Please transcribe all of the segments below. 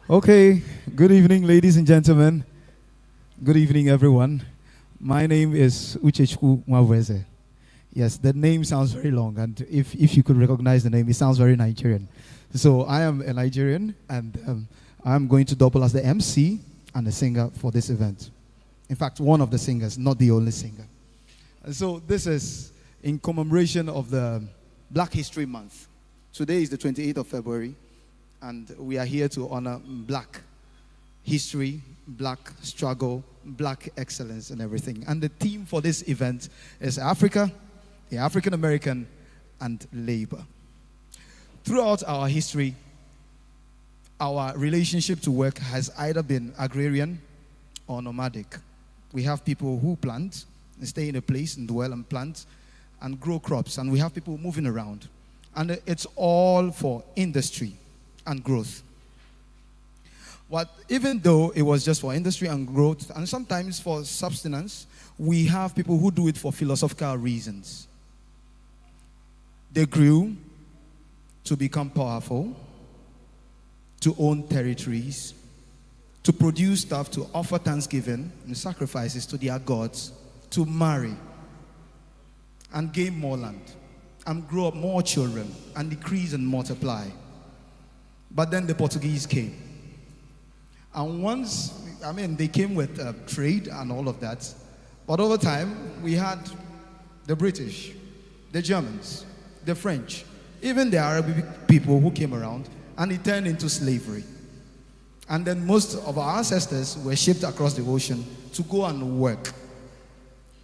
Okay, good evening, ladies and gentlemen. Good evening, everyone. My name is Uchechku Mwaweze. Yes, the name sounds very long, and if you could recognize the name, it sounds very Nigerian. So I am a Nigerian, and I'm going to double as the MC and the singer for this event. In fact, one of the singers, not the only singer. And so this is in commemoration of the Black History Month. Today is the 28th of February, and we are here to honor Black history, Black struggle, Black excellence, and everything. And the theme for this event is Africa, the African American, and labor. Throughout our history, our relationship to work has either been agrarian or nomadic. We have people who plant and stay in a place and dwell and plant and grow crops, and we have people moving around. And it's all for industry and growth. But even though it was just for industry and growth, and sometimes for subsistence, we have people who do it for philosophical reasons. They grew to become powerful, to own territories, to produce stuff, to offer thanksgiving and sacrifices to their gods, to marry and gain more land and grow up more children and decrease and multiply. But then the Portuguese came. And once, they came with trade and all of that. But over time, we had the British, the Germans, the French, even the Arabic people who came around, and it turned into slavery. And then most of our ancestors were shipped across the ocean to go and work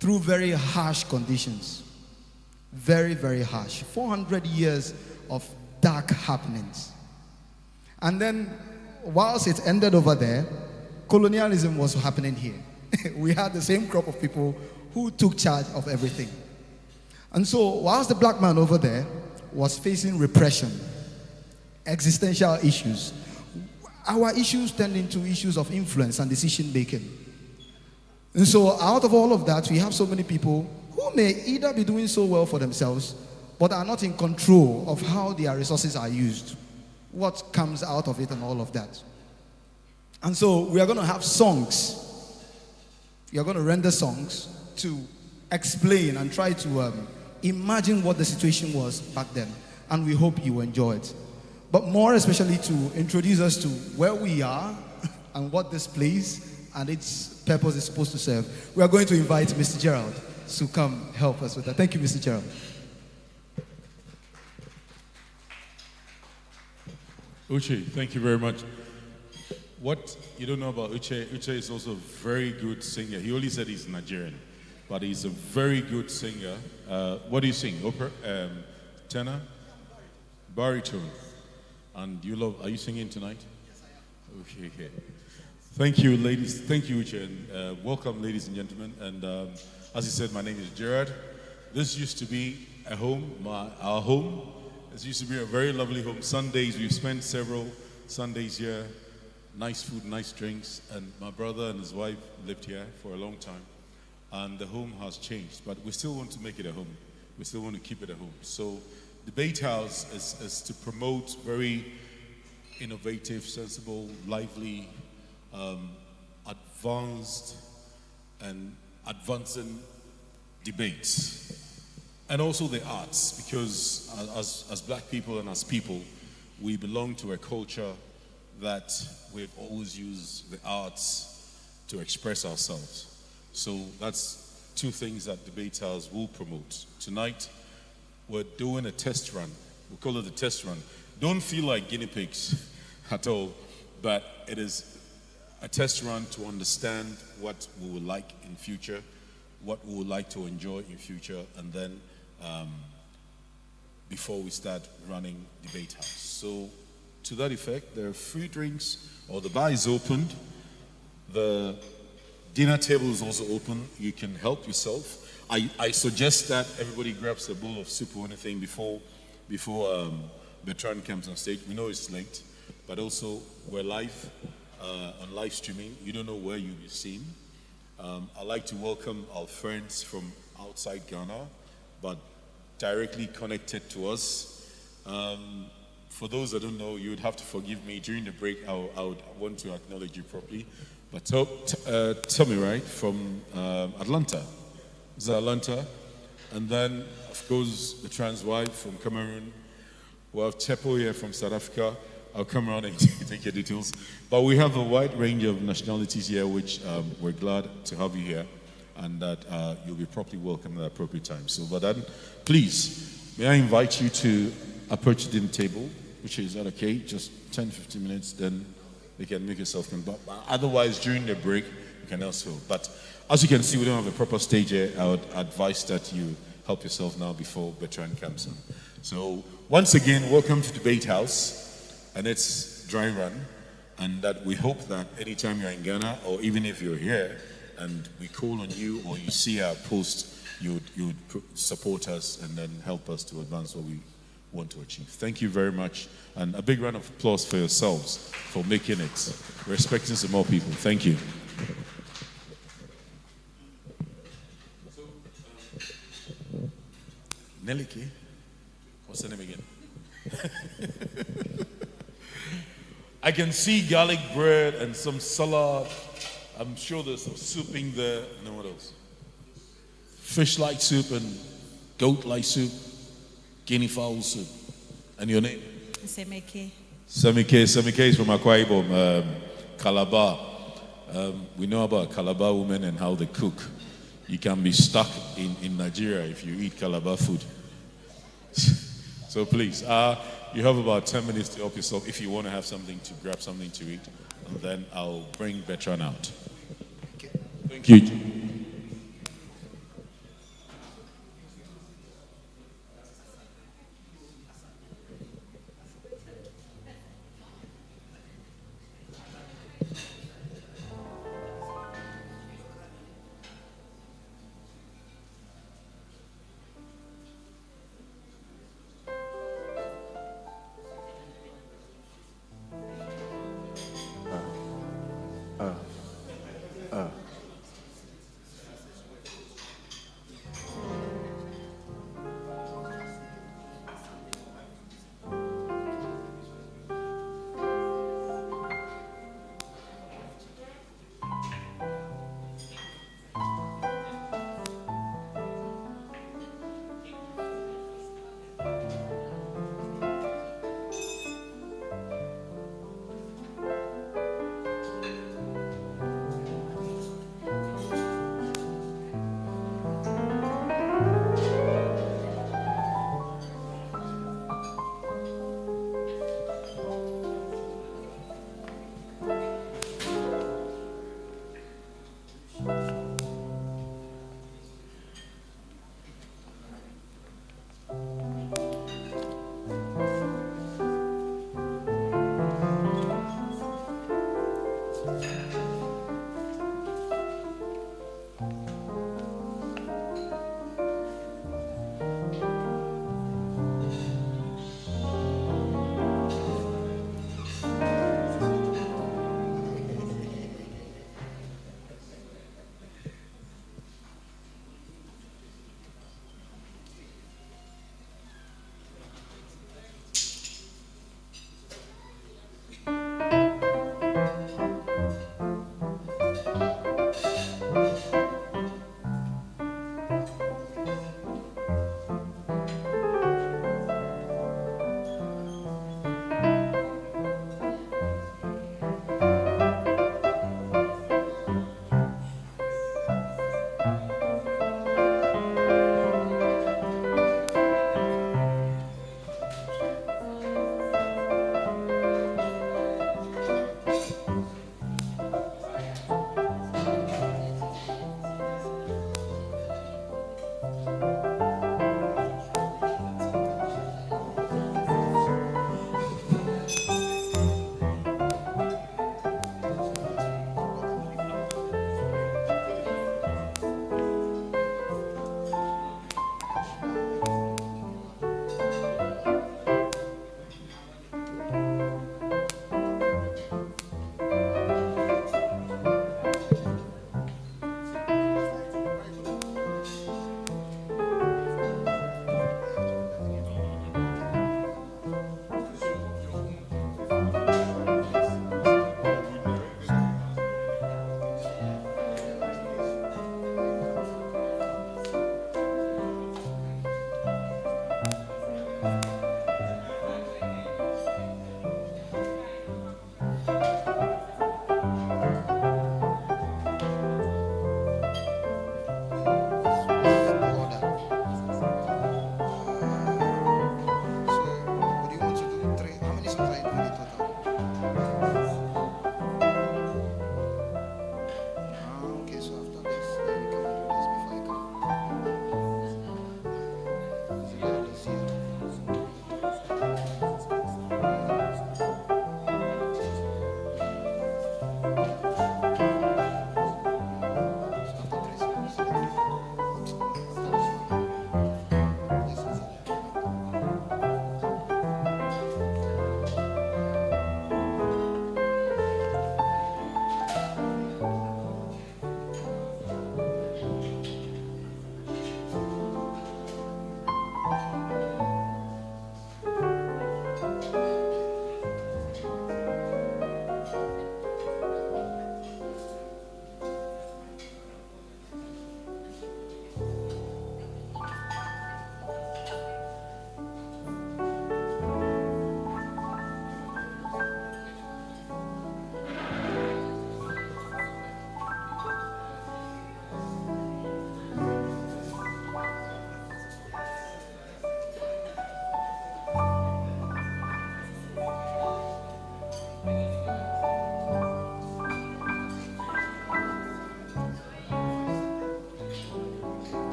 through very harsh conditions. Very, very harsh. 400 years of dark happenings. And then, whilst it ended over there, colonialism was happening here. We had the same crop of people who took charge of everything. And so, whilst the black man over there was facing repression, existential issues, our issues turned into issues of influence and decision making. And so, out of all of that, we have so many people who may either be doing so well for themselves, but are not in control of how their resources are used, what comes out of it, and all of that. And so, we are going to have songs. We are going to render songs to explain and try to imagine what the situation was back then. And we hope you enjoy it. But more especially to introduce us to where we are and what this place and its purpose is supposed to serve. We are going to invite Mr. Gerald to come help us with that. Thank you, Mr. Gerald. Uche, thank you very much. What you don't know about Uche, Uche is also a very good singer. He only said he's Nigerian, but he's a very good singer. What do you sing? Opera? Tenor? Baritone? And are you singing tonight? Yes, I am. Okay. Thank you, ladies. Thank you, Uche, and welcome, ladies and gentlemen. And as he said, my name is Gerard. This used to be a home, our home. This used to be a very lovely home. Sundays, we've spent several Sundays here. Nice food, nice drinks. And my brother and his wife lived here for a long time. And the home has changed, but we still want to make it a home. We still want to keep it a home. So Debate House is to promote very innovative, sensible, lively, advanced and advancing debates. And also the arts, because as black people and as people, we belong to a culture that we've always used the arts to express ourselves. So that's two things that Debate House will promote. Tonight, we're doing a test run. We call it a test run. Don't feel like guinea pigs at all, but it is a test run to understand what we would like in future, what we would like to enjoy in future, and then before we start running Debate House. So to that effect, there are free drinks, or the bar is opened. The dinner table is also open. You can help yourself. I suggest that everybody grabs a bowl of soup or anything before Bertrand comes on stage. We know it's late, but also we're live on live streaming. You don't know where you'll be seen. I'd like to welcome our friends from outside Ghana, but directly connected to us. For those that don't know, you would have to forgive me. During the break, I would want to acknowledge you properly. But Tommy, right, from Atlanta. Is that Atlanta? And then, of course, the trans wife from Cameroon. We have Chepo here from South Africa. I'll come around and take your details. But we have a wide range of nationalities here, which we're glad to have you here, and that you'll be properly welcomed at the appropriate time. So, but then, please, may I invite you to approach the dinner table, which is that okay? Just 10, 15 minutes, then you can make yourself come back. Otherwise, during the break, you can also. But as you can see, we don't have a proper stage here. I would advise that you help yourself now before Bertrand comes in. So, once again, welcome to Debate House. And it's dry run, and that we hope that anytime you're in Ghana, or even if you're here, and we call on you, or you see our post, you'd support us and then help us to advance what we want to achieve. Thank you very much, and a big round of applause for yourselves for making it. We're expecting some more people. Thank you. Nelike, what's the name again? I can see garlic bread and some salad. I'm sure there's some soup in there. And then what else? Fish-like soup and goat-like soup. Guinea fowl soup. And your name? Semeke. Semeke is from Akwa Ibom, Calabar. We know about Calabar women and how they cook. You can be stuck in Nigeria if you eat Calabar food. So please, you have about 10 minutes to help yourself if you want to have something to grab something to eat, and then I'll bring Bertrand out. Okay. Thank you.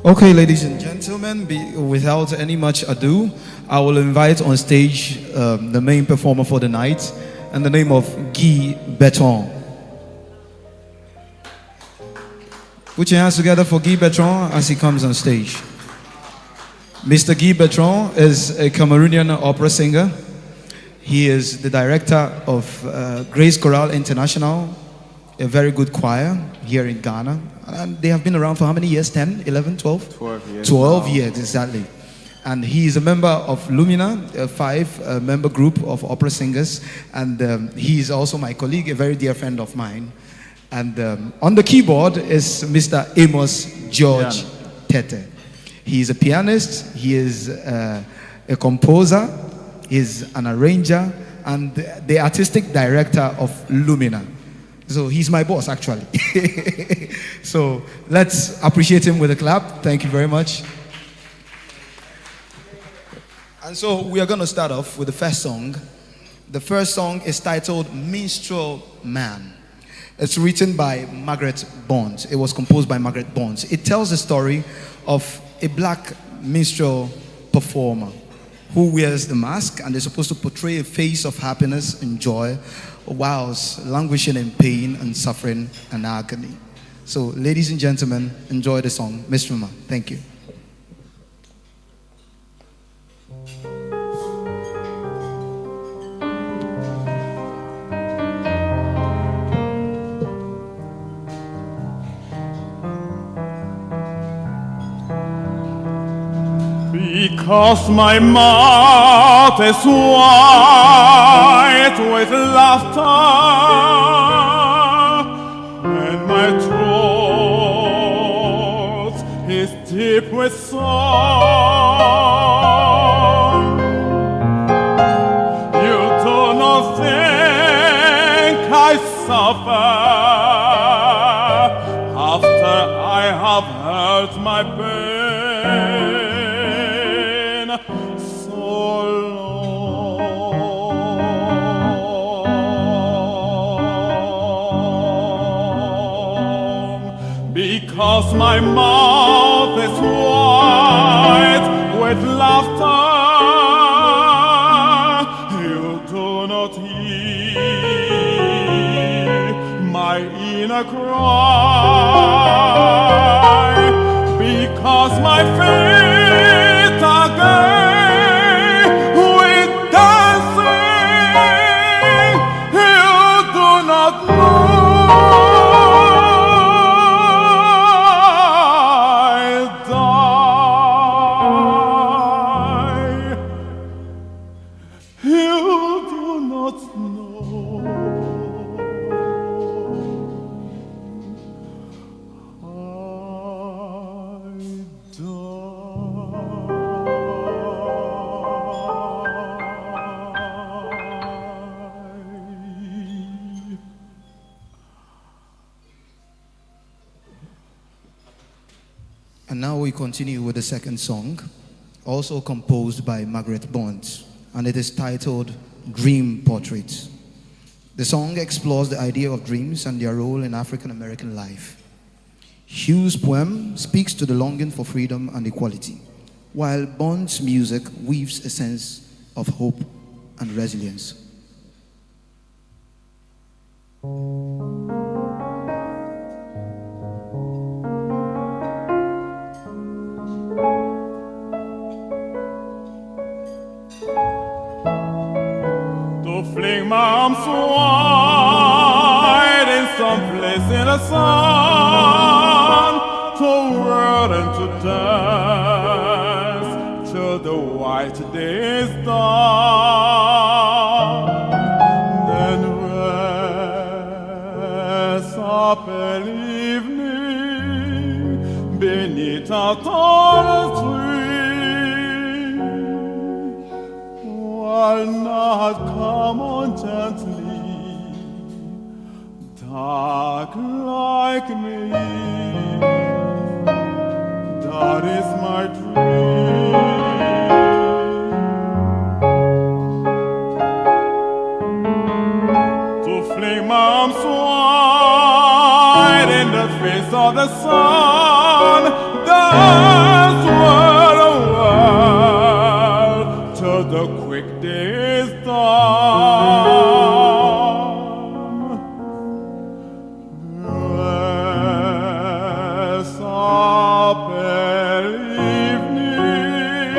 Okay, ladies and gentlemen, without any much ado, I will invite on stage the main performer for the night, in the name of Guy Bertrand. Put your hands together for Guy Bertrand as he comes on stage. Mr. Guy Bertrand is a Cameroonian opera singer. He is the director of Grace Chorale International, a very good choir here in Ghana. And they have been around for how many years? 10, 11, 12? 12 years. 12 years, exactly. And he is a member of Lumina, a five-member group of opera singers. And he is also my colleague, a very dear friend of mine. And on the keyboard is Mr. Amos George Tete. He is a pianist, he is a composer, he is an arranger, and the artistic director of Lumina. So he's my boss, actually. So let's appreciate him with a clap. Thank you very much. And so we are going to start off with the first song. The first song is titled Minstrel Man. It's written by Margaret Bonds. It was composed by Margaret Bonds. It tells the story of a black minstrel performer who wears the mask and is supposed to portray a face of happiness and joy whilst languishing in pain and suffering and agony. So, ladies and gentlemen, enjoy the song, Minstrel Man. Thank you. Because my mouth is white with laughter, and my throat is deep with song, you do not think I suffer after I have heard my pain. Because my mouth is white with laughter, you do not hear my inner cry. Because my feet are gay with dancing, you do not know. And now we continue with the second song, also composed by Margaret Bonds, and it is titled Dream Portrait. The song explores the idea of dreams and their role in African American life. Hugh's poem speaks to the longing for freedom and equality, while Bonds' music weaves a sense of hope and resilience. Fling my arms wide in some place in the sun, to whirl and to dance till the white day is done. Then rest up an evening beneath a tall tree, while night come on gently, dark like me. That is my dream. To fling my arms wide in the face of the sun, were a while till the quick days dawn. Bless our pale evening,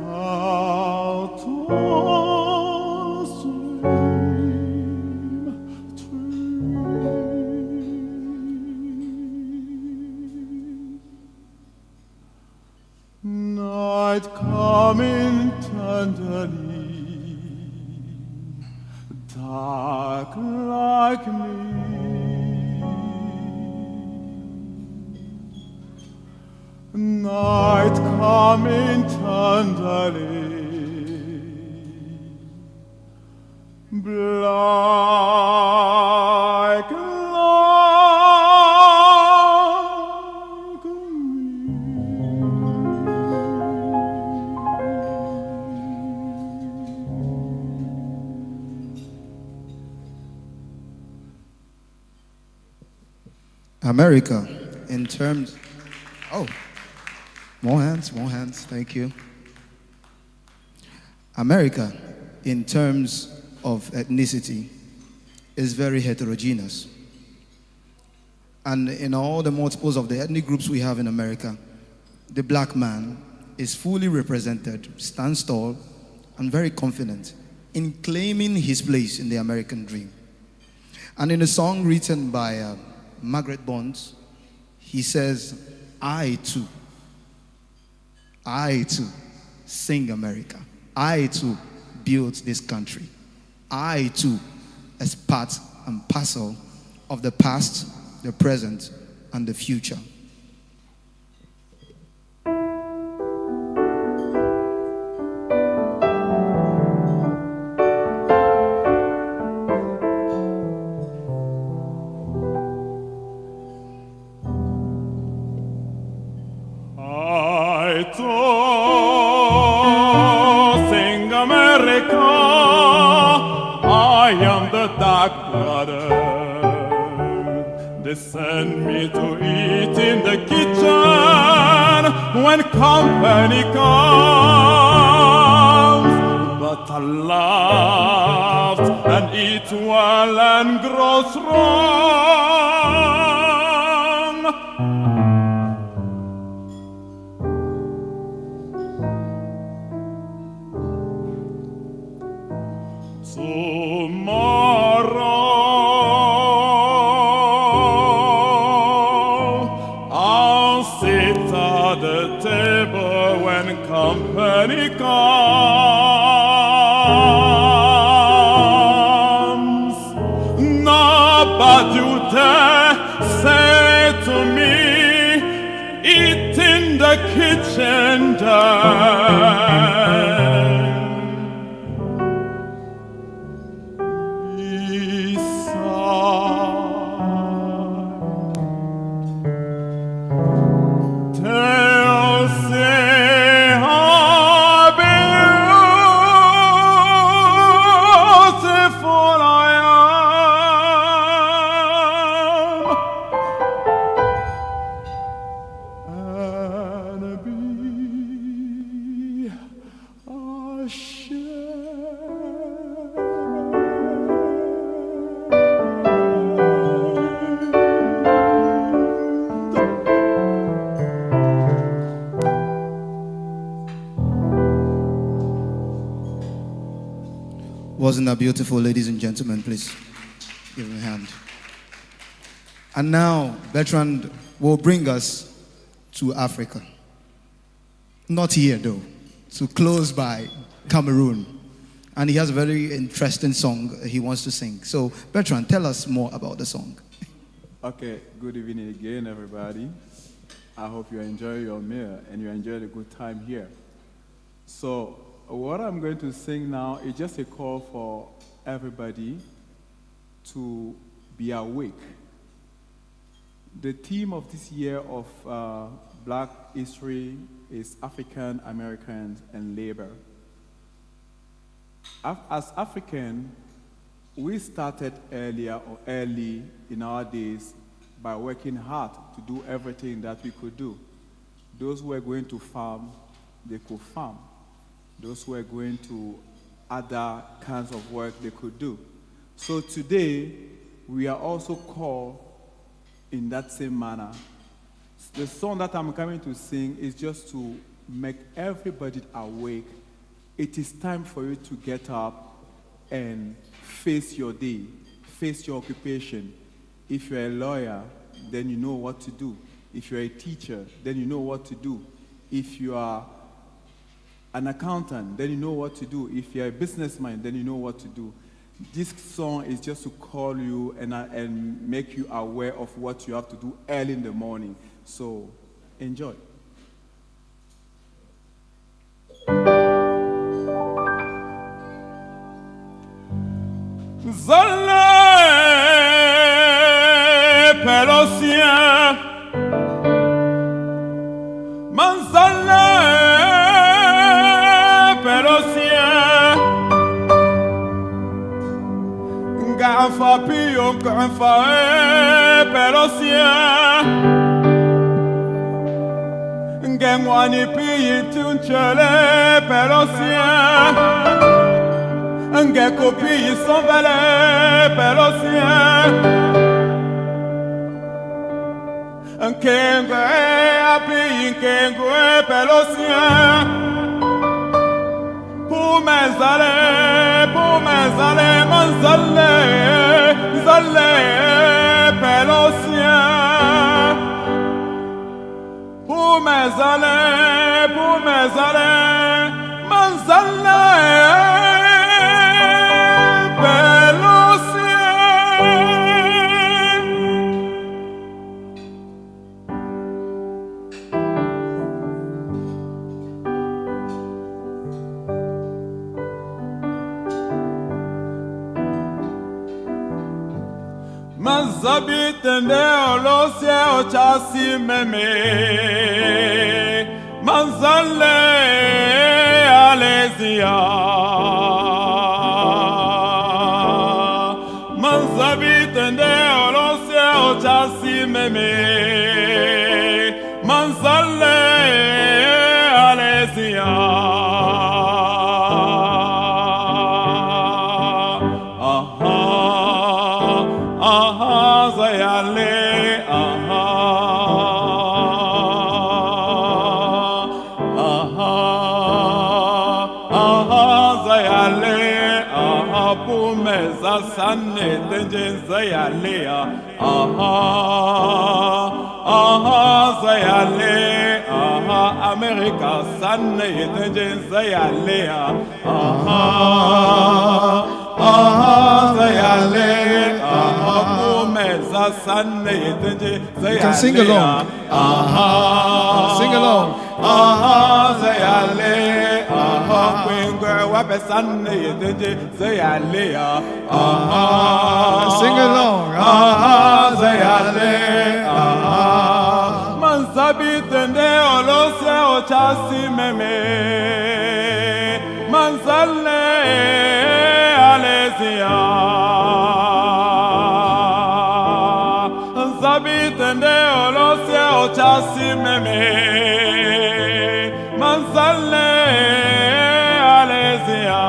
how tall stream night coming tenderly, dark like me. Night coming tenderly, black like America, in terms, oh, more hands, thank you. America, in terms of ethnicity, is very heterogeneous. And in all the multiples of the ethnic groups we have in America, the black man is fully represented, stands tall, and very confident in claiming his place in the American dream. And in a song written by Margaret Bonds, he says, I too sing America. I too built this country. I too, as part and parcel of the past, the present, and the future. I too sing America. I am the dark brother. They send me to eat in the kitchen when company comes. But I laughed and eat well and grow strong. Tomorrow I'll sit at the table when company comes. Nobody would dare say to me, eat in the kitchen, Dan. Wasn't that beautiful, ladies and gentlemen? Please give him a hand. And now, Bertrand will bring us to Africa. Not here, though. To close by Cameroon. And he has a very interesting song he wants to sing. So, Bertrand, tell us more about the song. Okay, good evening again, everybody. I hope you enjoy your meal and you enjoy the good time here. So, what I'm going to sing now is just a call for everybody to be awake. The theme of this year of Black History is African Americans and labor. As African, we started early in our days by working hard to do everything that we could do. Those who were going to farm, they could farm. Those who were going to other kinds of work they could do. So today, we are also called in that same manner. The song that I'm coming to sing is just to make everybody awake. It is time for you to get up and face your day, face your occupation. If you're a lawyer, then you know what to do. If you're a teacher, then you know what to do. If you are an accountant, then you know what to do. If you're a businessman, then you know what to do. This song is just to call you and make you aware of what you have to do early in the morning. So, enjoy. Ngengwani piyi tunchele pelosien Ngeko piyi sonvele pelosien Nkengwe apiyi nkengwe pelosien Pumezale manzale zale pelosien Pumezale manzale pelosien Manzabitende olosie ochasi meme Manzale alesia Manzabitende olosie ochasi meme Manzale alesia Sanne tenjen zayalea zayale America sanne tenjen zayalea zayale Pumeza sanne tenjen zayalea You can sing along. Sing along. Zayale Kwengwe wape sanne tenjen zayalea Sing along. Zayale Mansabitende olose ochasi meme Mansale alesia Mansabitende olose ochasi meme Mansale alesia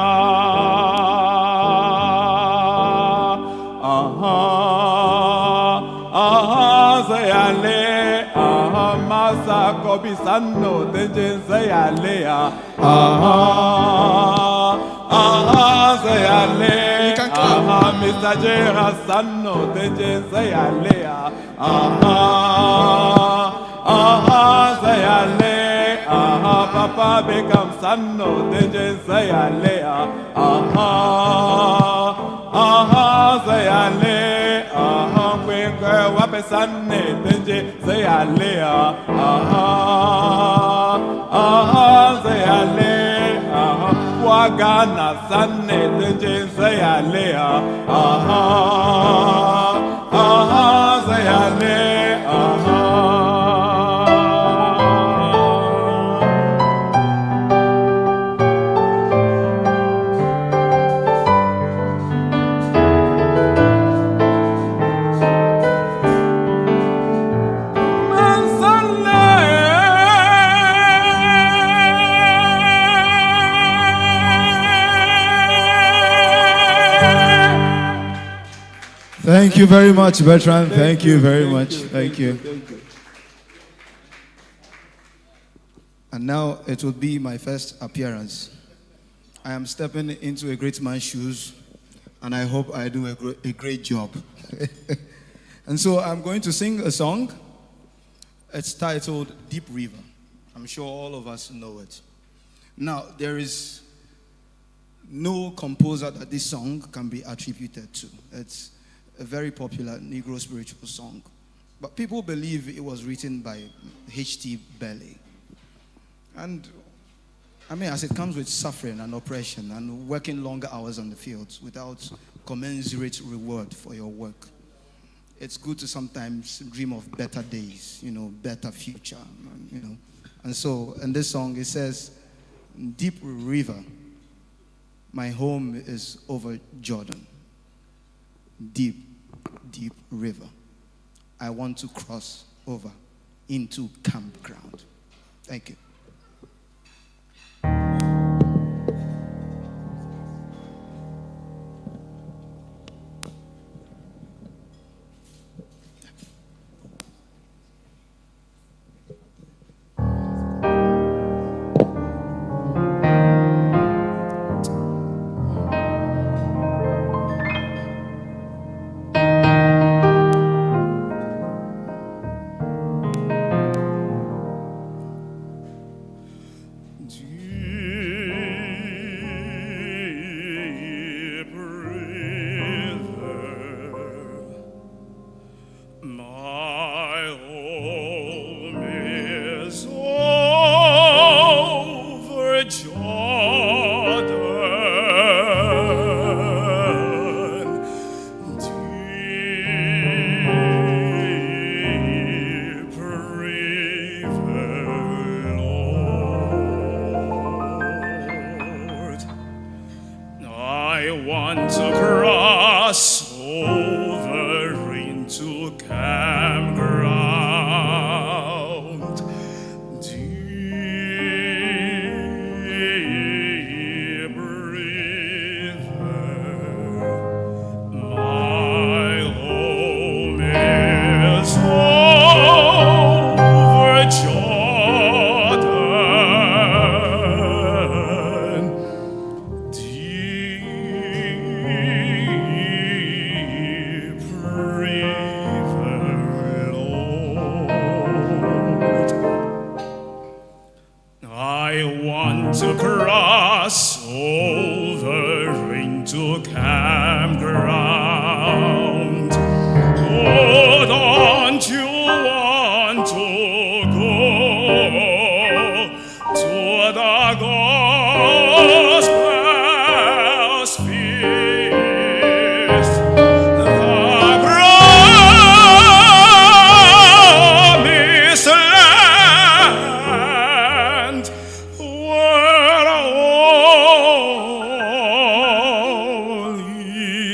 Zayale Masa kobi sanno tenjen zayale Zayale You can clap. Mr. Jera sanno tenjen zayale Zayale Papa Beckham sanno tenjen zayale Zayale Wape sanne tenje zayalea zayale Wagana sanne tenje zayalea zayale Thank you very much, Bertrand. Thank you very much. Thank you. Thank you. And now it will be my first appearance. I am stepping into a great man's shoes, and I hope I do a great job. And so I'm going to sing a song. It's titled Deep River. I'm sure all of us know it. Now, there is no composer that this song can be attributed to. It's a very popular Negro spiritual song. But people believe it was written by H.T. Belly. And I mean, as it comes with suffering and oppression and working longer hours on the fields without commensurate reward for your work, it's good to sometimes dream of better days, better future, And so in this song it says, deep river, my home is over Jordan. Deep, deep river, I want to cross over into campground. Thank you.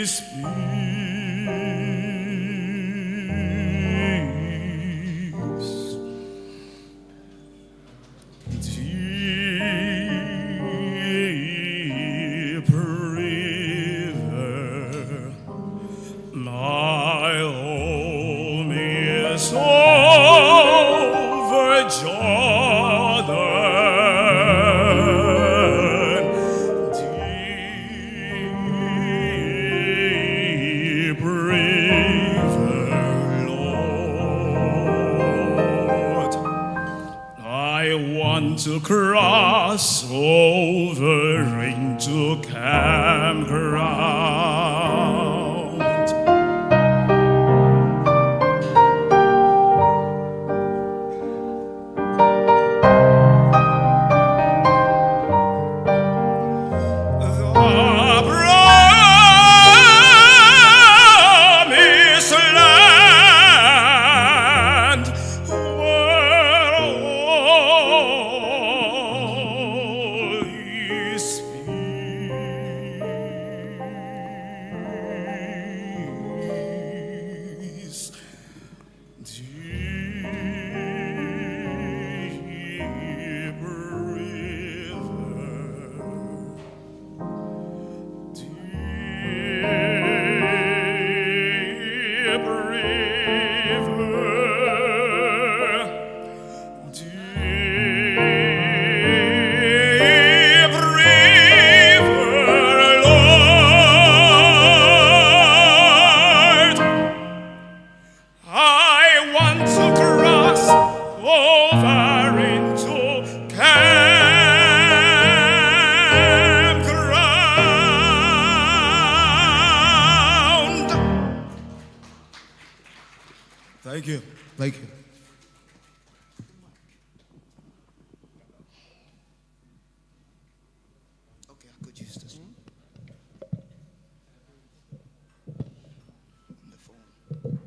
Peace. Thank you. Thank you. Okay, I could use this one. On the phone.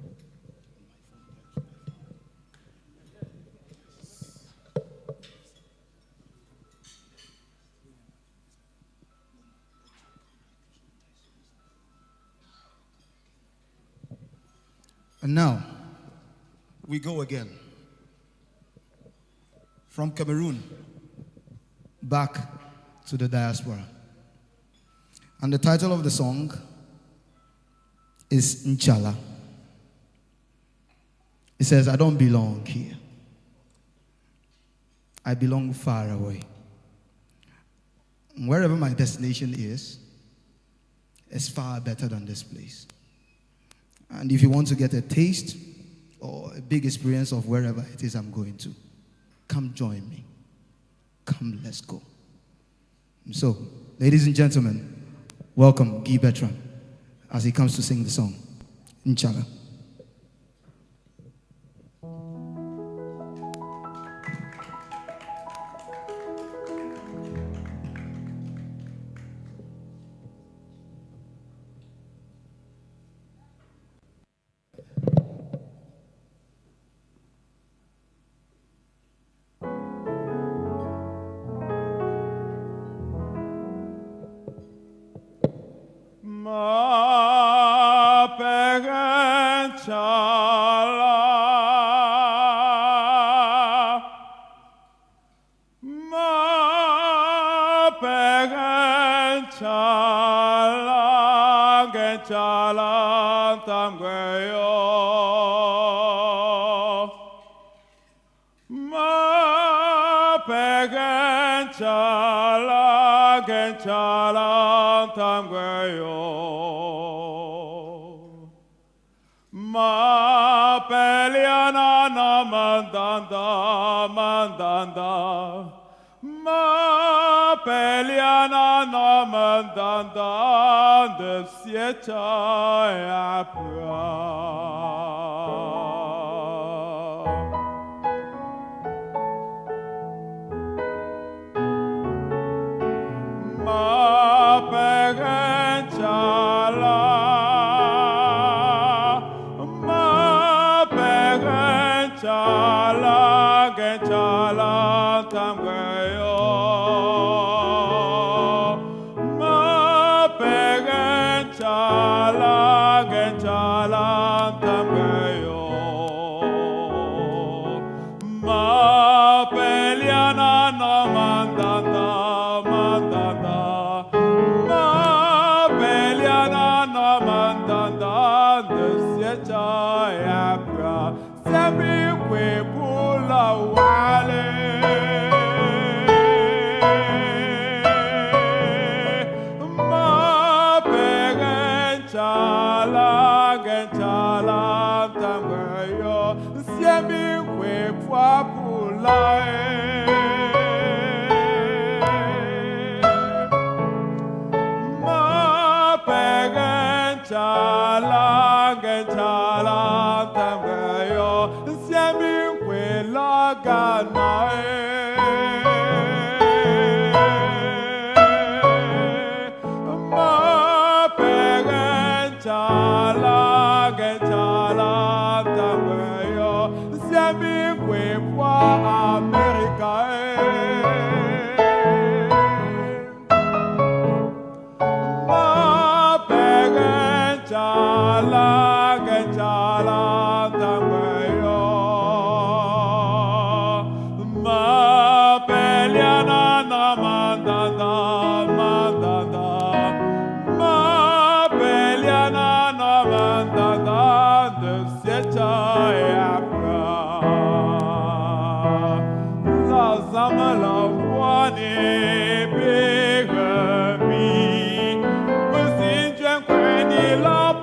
And now, we go again. From Cameroon, back to the diaspora. And the title of the song is Nchala. It says, I don't belong here. I belong far away. Wherever my destination is far better than this place. And if you want to get a taste or a big experience of wherever it is I'm going to, come join me. Come, let's go. So, ladies and gentlemen, welcome Guy Bertrand as he comes to sing the song, Nchala.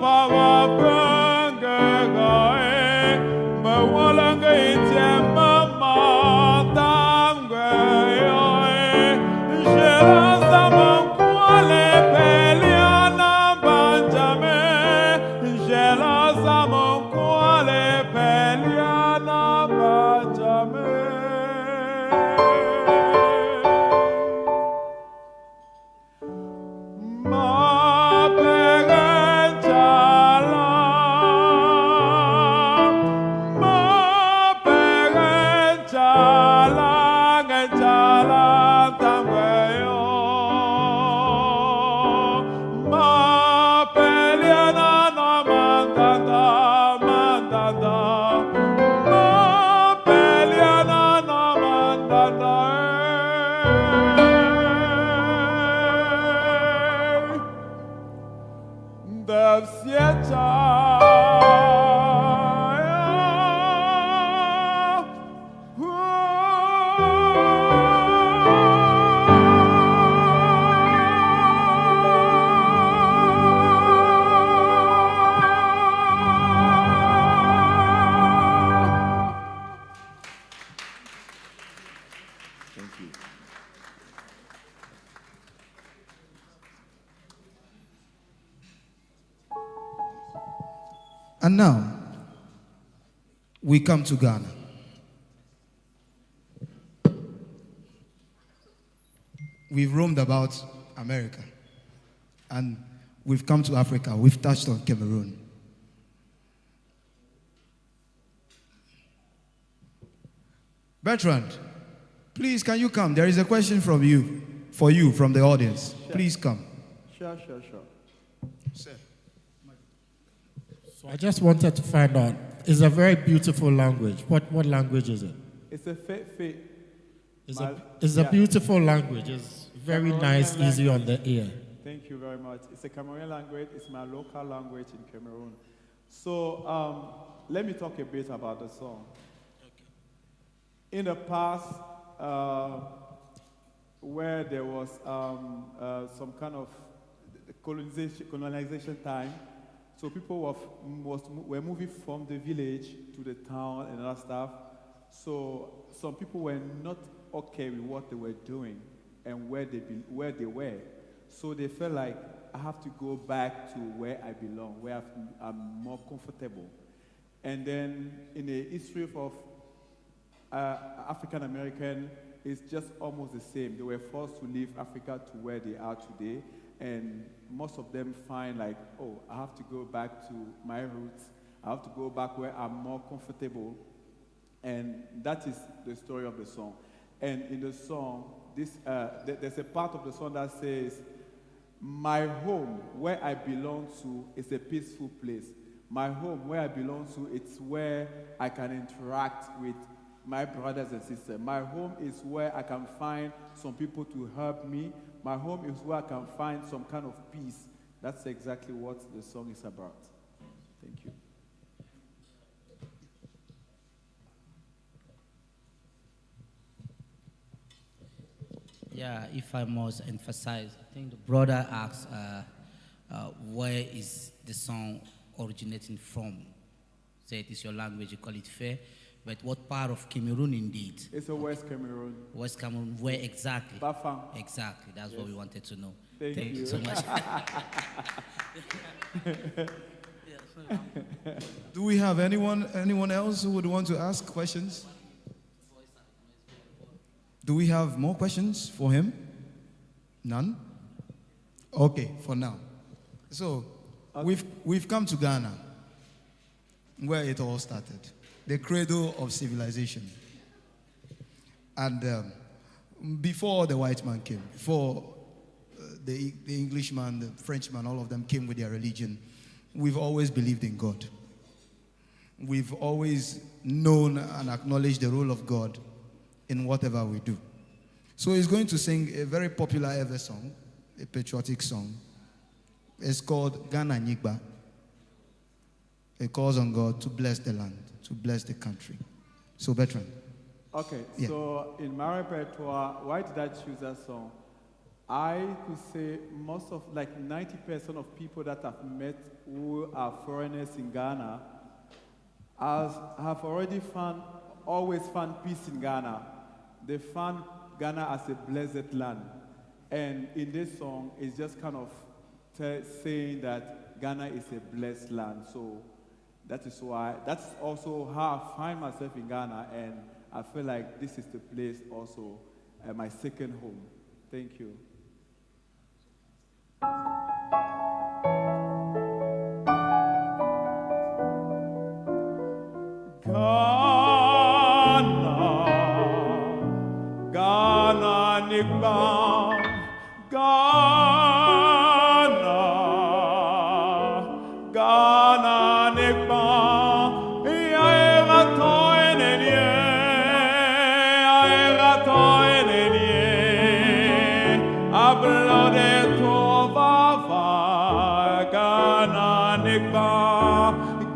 Power. And now, we come to Ghana. We've roamed about America, and we've come to Africa. We've touched on Cameroon. Bertrand, please, can you come? There is a question from you, for you, from the audience. Sure. Please come. Sure. Sir. So I just wanted to find out, it's a very beautiful language. What language is it? It's a fe. It's a beautiful language. It's very Cameroonian nice, easy on language. the ear. Thank you very much. It's a Cameroonian language. It's my local language in Cameroon. So let me talk a bit about the song. In the past, where there was some kind of colonization time, so people were moving from the village to the town and other stuff. So some people were not okay with what they were doing and where they were. So they felt like, I have to go back to where I belong, where I'm more comfortable. And then in the history of African American, it's just almost the same. They were forced to leave Africa to where they are today, and most of them find like, oh, I have to go back to my roots. I have to go back where I'm more comfortable, and that is the story of the song. And in the song, there's a part of the song that says, my home, where I belong to, is a peaceful place. My home, where I belong to, it's where I can interact with my brothers and sisters. My home is where I can find some people to help me. My home is where I can find some kind of peace. That's exactly what the song is about. Thank you. Yeah, if I must emphasize, I think the brother asked, where is the song originating from? Say it is your language, you call it fair, but what part of Cameroon indeed? It's a West Cameroon. West Cameroon, where exactly? Bafang. Exactly, that's what we wanted to know. Thank you. So much. Do we have anyone else who would want to ask questions? Do we have more questions for him? None? Okay, for now. So, we've come to Ghana, where it all started. The cradle of civilization. And before the white man came, before the Englishman, the Frenchman, all of them came with their religion, we've always believed in God. We've always known and acknowledged the role of God in whatever we do. So he's going to sing a very popular ever song, a patriotic song. It's called Ghana Nyigba. It calls on God to bless the land, to bless the country. So Bertrand. Okay, Yeah. so in my repertoire, why did I choose that song? I could say most of, like 90% of people that I've met who are foreigners in Ghana have always found peace in Ghana. They found Ghana as a blessed land. And in this song, it's just kind of saying that Ghana is a blessed land. So that's also how I find myself in Ghana, and I feel like this is the place also, my second home. Thank you. Ghana Nyigba, Ghana Nyigba, Yaira toenenye, ablode tovava, Ghana Negba,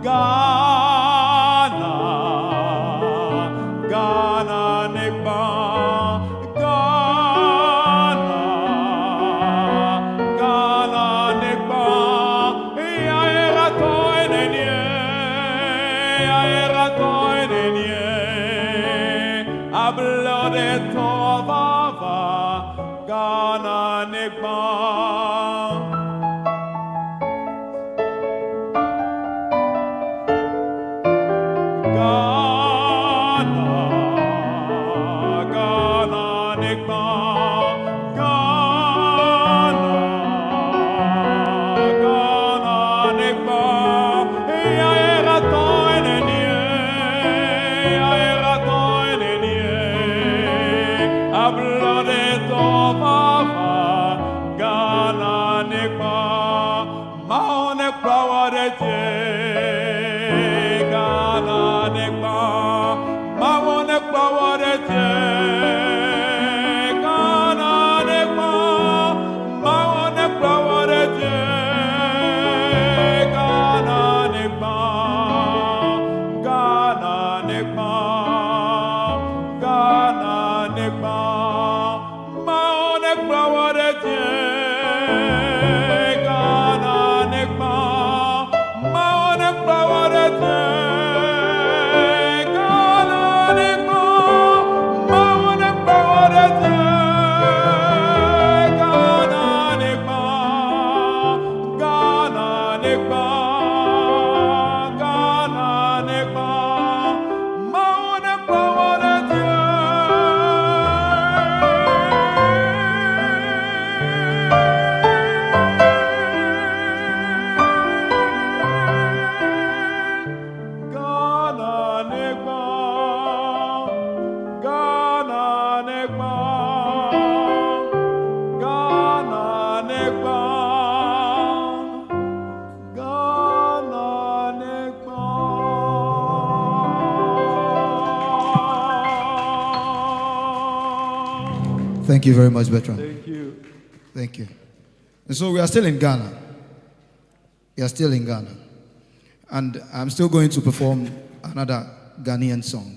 Ghana, Ghana, Negba, Ghana, Ghana, Negba, Yaera Toinenie, Yaera Toinenie, Ablode Tovava, Ghana, Negba. Thank you very much, Bertrand. Thank you. Thank you. And so we are still in Ghana. We are still in Ghana. And I'm still going to perform another Ghanaian song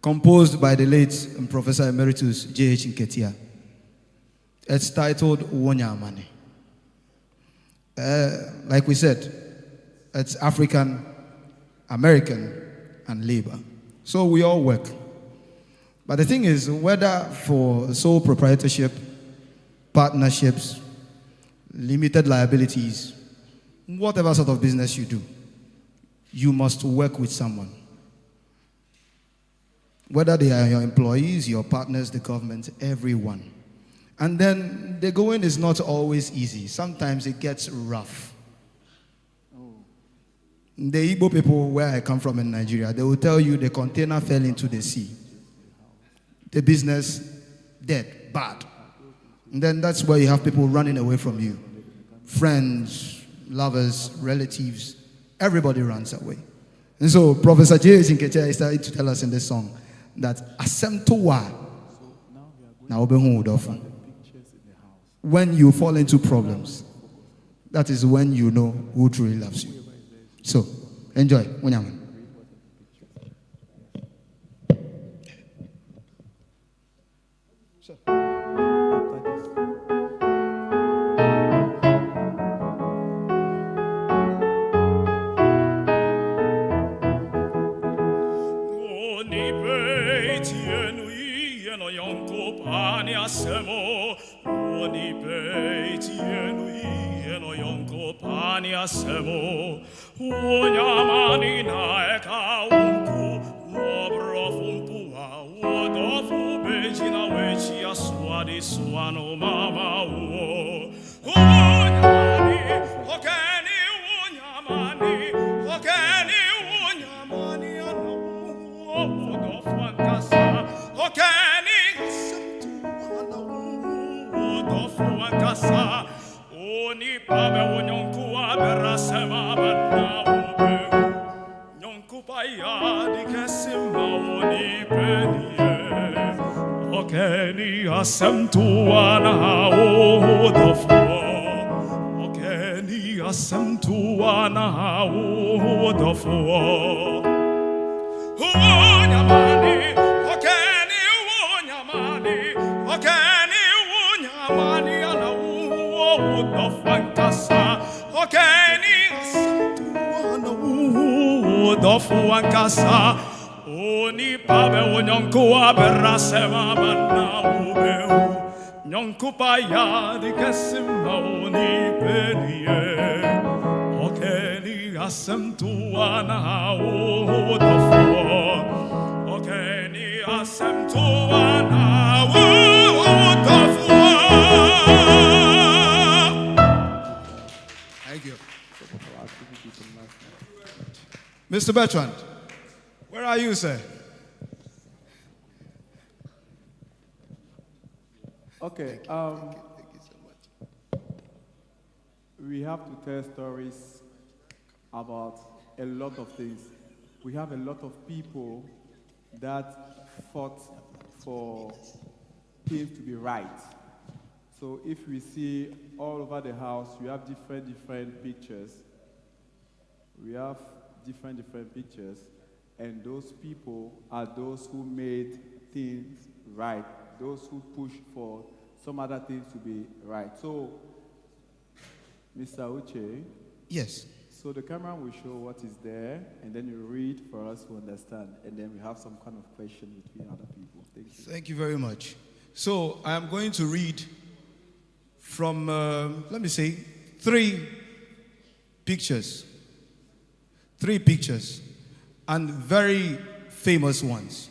composed by the late Professor Emeritus J.H. Nketia. It's titled Wonyamani. Like we said, it's African, American, and labor. So we all work. But the thing is, whether for sole proprietorship, partnerships, limited liabilities, whatever sort of business you do, you must work with someone. Whether they are your employees, your partners, the government, everyone. And then the going is not always easy. Sometimes it gets rough. The Igbo people where I come from in Nigeria, they will tell you the container fell into the sea. The business dead, bad. And then that's where you have people running away from you. Friends, lovers, relatives, everybody runs away. And so Professor J.H. Nketia started to tell us in this song that asem towa na obehu udofun. When you fall into problems, that is when you know who truly loves you. So, enjoy. Wonyamani. Wonyamani na eka unku wobro fumpua wodofu bejina wechi aswadi swano mama wo Wonyamani okeni wonyamani anu wodofu ankasa okeni asemtu anu wodofu ankasa oni pabe wonyonku aberasema banna Okeni asemtuana odofo Okeni asemtuana ana udofuo. Unyamani, okeni unyamani, okeni unyamani ana udofuankasa, okeni ana udofuankasa. Oni pabe unyonkuwa berasema bana ubeu. Nyonkupa ya di kesima oni perie. Okeni asem tuana udofuo. Okeni asem tuana udofuo. Thank you. Mr. Bertrand, where are you, sir? Okay. We have to tell stories about a lot of things. We have a lot of people that fought for things to be right. So if we see all over the house, we have different pictures. We have different pictures, and those people are those who made things right, those who pushed for some other things to be right. So, Mr. Uche, Yes. so the camera will show what is there, and then you read for us to understand, and then we have some kind of question between other people. Thank you. Thank you very much. So I am going to read from, let me say, three pictures, and very famous ones.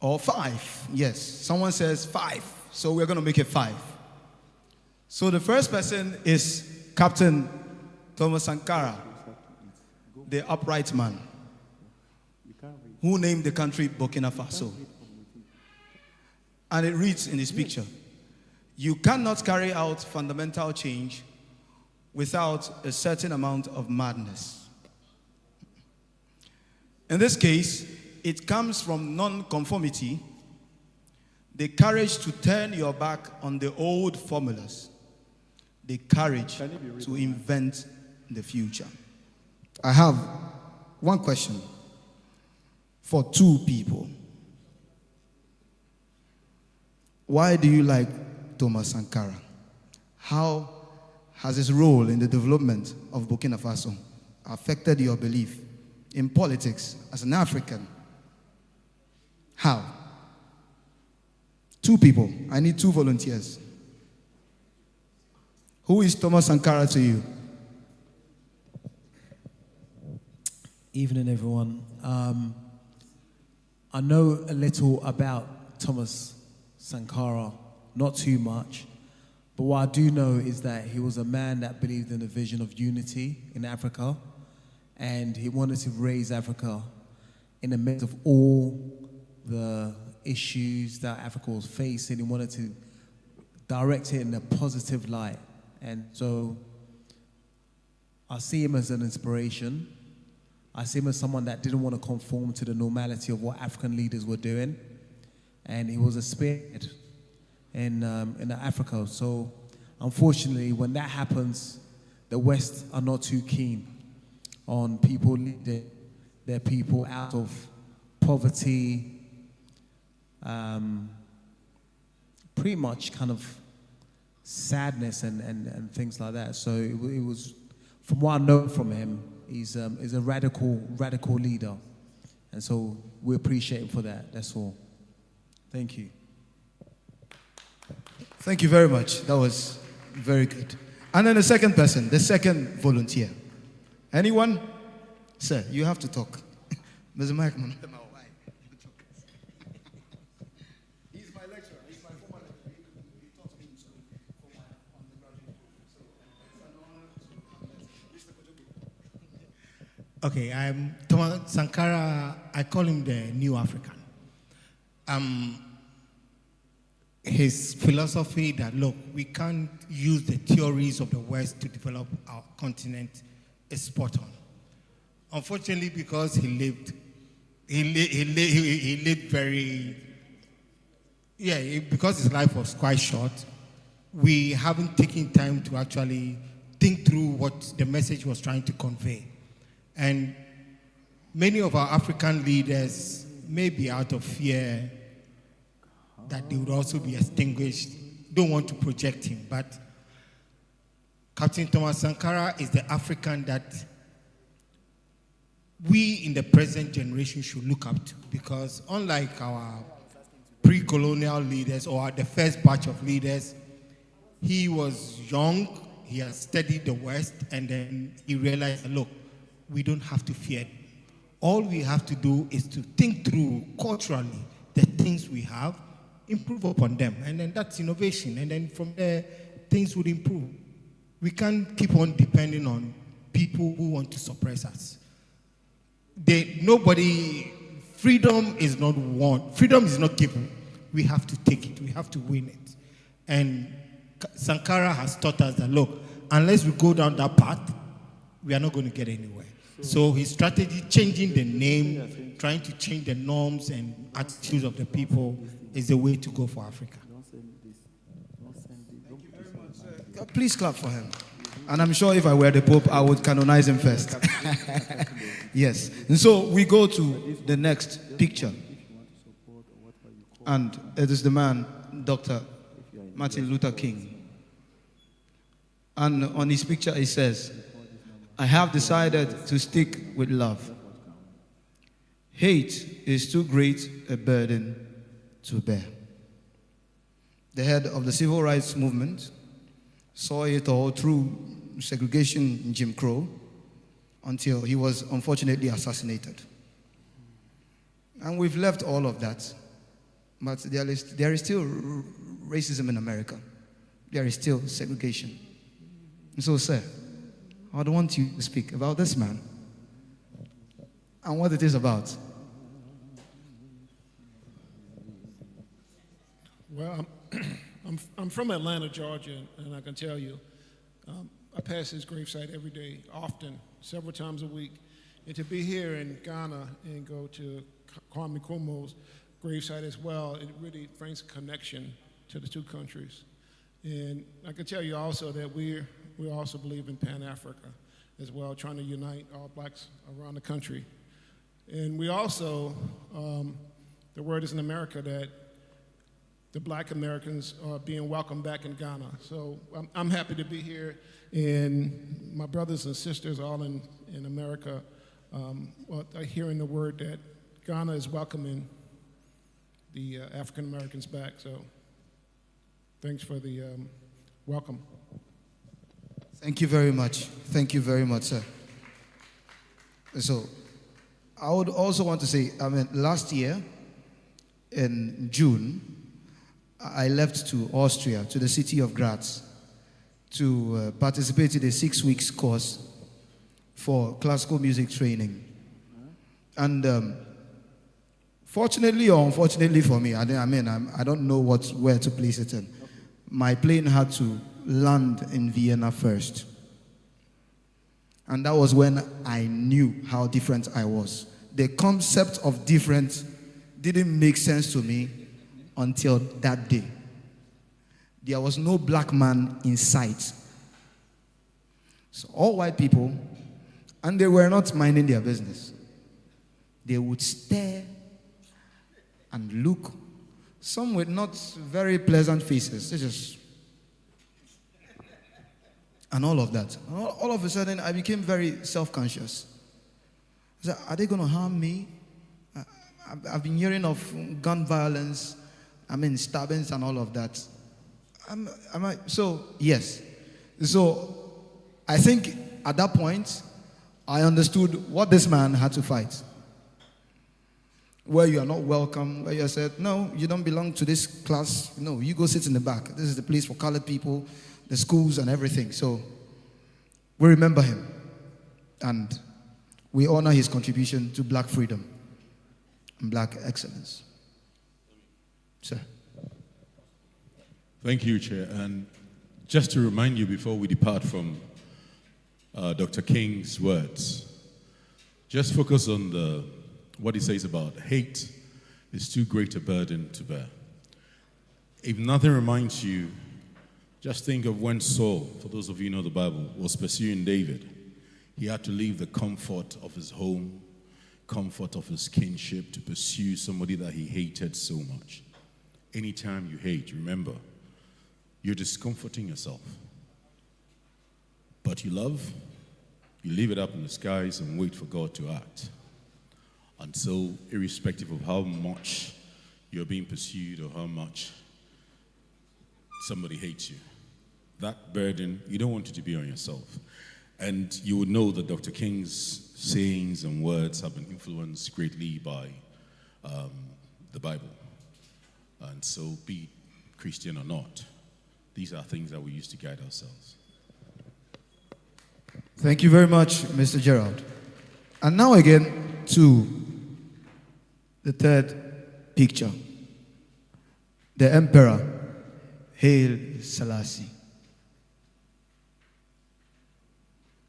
Or five, yes. Someone says five, so we're going to make it five. So the first person is Captain Thomas Sankara, the upright man, who named the country Burkina Faso. And it reads in his picture, you cannot carry out fundamental change without a certain amount of madness. In this case, it comes from non-conformity, the courage to turn your back on the old formulas, the courage to invent the future. I have one question for two people. Why do you like Thomas Sankara? How has his role in the development of Burkina Faso affected your belief in politics as an African? How? Two people. I need two volunteers. Who is Thomas Sankara to you? Evening, everyone. I know a little about Thomas Sankara, not too much, but what I do know is that he was a man that believed in the vision of unity in Africa, and he wanted to raise Africa in the midst of all the issues that Africa was facing. He wanted to direct it in a positive light, and so I see him as an inspiration. I see him as someone that didn't want to conform to the normality of what African leaders were doing. And he was a spearhead in Africa. So unfortunately, when that happens, the West are not too keen on people leading their people out of poverty, pretty much kind of sadness and things like that. So it was, from what I know from him, he's a radical leader. And so we appreciate him for that, that's all. Thank you. Thank you very much. That was very good. And then the second person, the second volunteer. Anyone? Sir, you have to talk. Mr. Mikeman. He's my lecturer. He's my former lecturer. He taught me for my undergraduate program. Okay, I'm Thomas Sankara. I call him the New African. His philosophy that, look, we can't use the theories of the West to develop our continent is spot on. Unfortunately, because he lived very, because his life was quite short, we haven't taken time to actually think through what the message was trying to convey. And many of our African leaders, maybe out of fear that they would also be extinguished, don't want to project him. But Captain Thomas Sankara is the African that we in the present generation should look up to, because unlike our pre-colonial leaders or the first batch of leaders, he was young, he has studied the West, and then he realized, look, we don't have to fear. All we have to do is to think through culturally the things we have, improve upon them, and then that's innovation, and then from there, things would improve. We can't keep on depending on people who want to suppress us. Freedom is not won. Freedom is not given. We have to take it. We have to win it. And Sankara has taught us that, look, unless we go down that path, we are not going to get anywhere. So his strategy, changing the name, trying to change the norms and attitudes of the people, is the way to go for Africa. Please clap for him. And I'm sure if I were the Pope, I would canonize him first. Yes. And so we go to the next picture. And it is the man, Dr. Martin Luther King. And on his picture it says, I have decided to stick with love. Hate is too great a burden to bear. The head of the civil rights movement saw it all through segregation in Jim Crow until he was unfortunately assassinated. And we've left all of that, but there is still racism in America. There is still segregation. And so, sir, I would want you to speak about this man and what it is about. Well, I'm from Atlanta, Georgia, and I can tell you, I pass his gravesite every day, often, several times a week. And to be here in Ghana and go to Kwame Nkrumah's gravesite as well, it really brings a connection to the two countries. And I can tell you also that we also believe in Pan-Africa as well, trying to unite all blacks around the country. And we also, the word is in America that the black Americans are being welcomed back in Ghana. So I'm happy to be here, and my brothers and sisters all in America are hearing the word that Ghana is welcoming the African Americans back. So thanks for the welcome. Thank you very much. Thank you very much, sir. So I would also want to say, last year in June, I left to Austria, to the city of Graz, to participate in a 6-week course for classical music training. And fortunately or unfortunately for me, I don't know where to place it in. My plane had to land in Vienna first. And that was when I knew how different I was. The concept of different didn't make sense to me until that day. There was no black man in sight. So all white people, and they were not minding their business. They would stare and look, some with not very pleasant faces. They just, and all of that. All of a sudden, I became very self-conscious. I said, are they going to harm me? I've been hearing of gun violence, stabbings and all of that. So, yes. So, I think at that point, I understood what this man had to fight. Where you are not welcome, where you said, no, you don't belong to this class. No, you go sit in the back. This is the place for colored people, the schools and everything. So, we remember him. And we honor his contribution to black freedom and black excellence. Sir. Thank you, Chair. And just to remind you before we depart from Dr. King's words, just focus on what he says about hate is too great a burden to bear. If nothing reminds you, Just think of when Saul, for those of you who know the Bible, was pursuing David. He had to leave the comfort of his home, comfort of his kinship to pursue somebody that he hated so much. Anytime you hate, remember, you're discomforting yourself. But you love, you leave it up in the skies and wait for God to act. And so, irrespective of how much you're being pursued or how much somebody hates you, that burden, you don't want it to be on yourself. And you would know that Dr. King's sayings and words have been influenced greatly by the Bible. And so, be Christian or not, these are things that we use to guide ourselves. Thank you very much, Mr. Gerald. And now again to the third picture. The Emperor, Haile Selassie.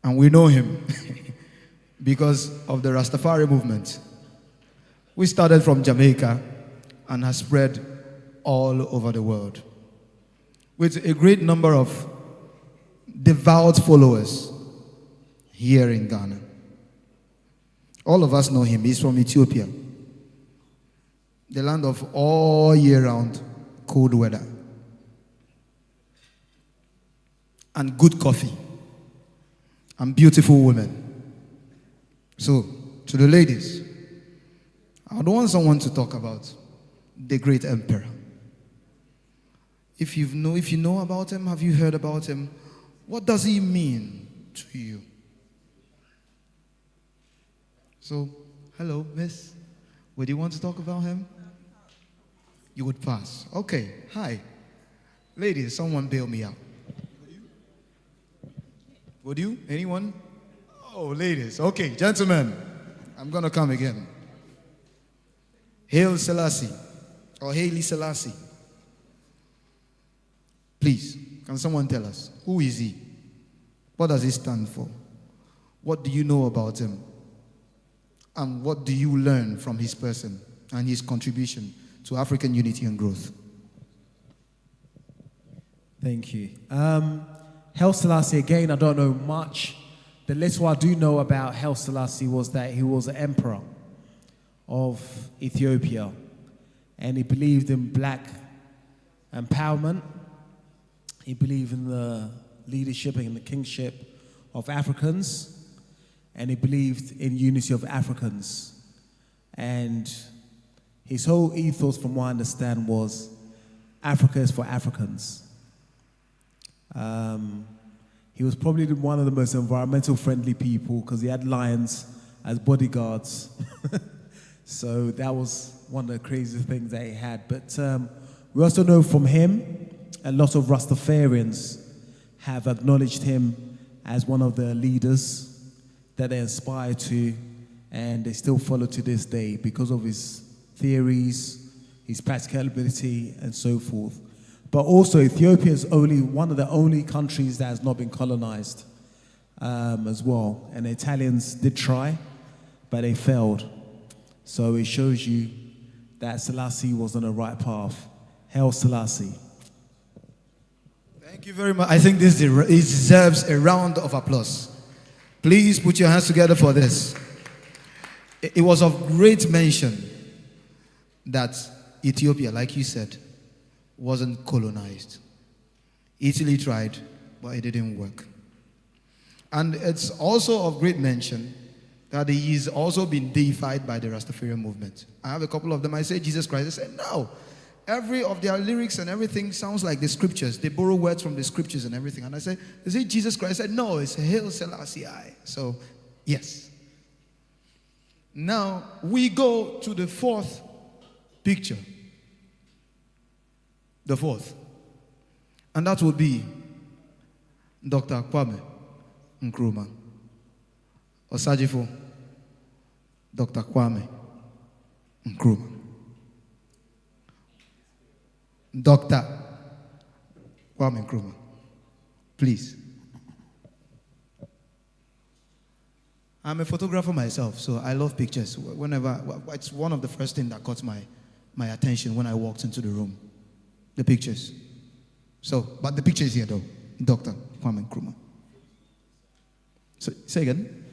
And we know him because of the Rastafari movement. We started from Jamaica and has spread all over the world with a great number of devout followers here in Ghana. All of us know him. He's from Ethiopia, the land of all year round cold weather and good coffee and beautiful women. So, to the ladies, I don't want someone to talk about the great emperor. If you know about him, have you heard about him? What does he mean to you? So, hello, miss. Would you want to talk about him? You would pass. Okay, hi. Ladies, someone bail me out. Would you? Anyone? Oh, ladies. Okay, gentlemen, I'm going to come again. Haile Selassie, or Haile Selassie. Please, can someone tell us, who is he? What does he stand for? What do you know about him? And what do you learn from his person and his contribution to African unity and growth? Thank you. Haile Selassie, again, I don't know much. The little I do know about Haile Selassie was that he was an emperor of Ethiopia, and he believed in black empowerment. He believed in the leadership and the kingship of Africans, and he believed in unity of Africans. And his whole ethos, from what I understand, was Africa is for Africans. He was probably one of the most environmental friendly people because he had lions as bodyguards. So that was one of the crazy things that he had. But we also know from him, a lot of Rastafarians have acknowledged him as one of the leaders that they aspire to, and they still follow to this day because of his theories, his practicability, and so forth. But also, Ethiopia is only one of the only countries that has not been colonized as well. And the Italians did try, but they failed. So it shows you that Selassie was on the right path. Haile Selassie. Thank you very much. I think this deserves a round of applause. Please put your hands together for this. It was of great mention that Ethiopia, like you said, wasn't colonized. Italy tried, but it didn't work. And it's also of great mention that he's also been deified by the Rastafarian movement. I have a couple of them. I say Jesus Christ. I say, no. Every of their lyrics and everything sounds like the scriptures. They borrow words from the scriptures and everything. And I say, is it Jesus Christ? I said, no, it's Haile Selassie. So, yes. Now, we go to the fourth picture. The fourth. And that would be Dr. Kwame Nkrumah. Osajifo, Dr. Kwame Nkrumah. Dr. Kwame Nkrumah, please. I'm a photographer myself, so I love pictures. It's one of the first things that caught my attention when I walked into the room. The pictures. So, but the picture is here though. Dr. Kwame Nkrumah. So, say again.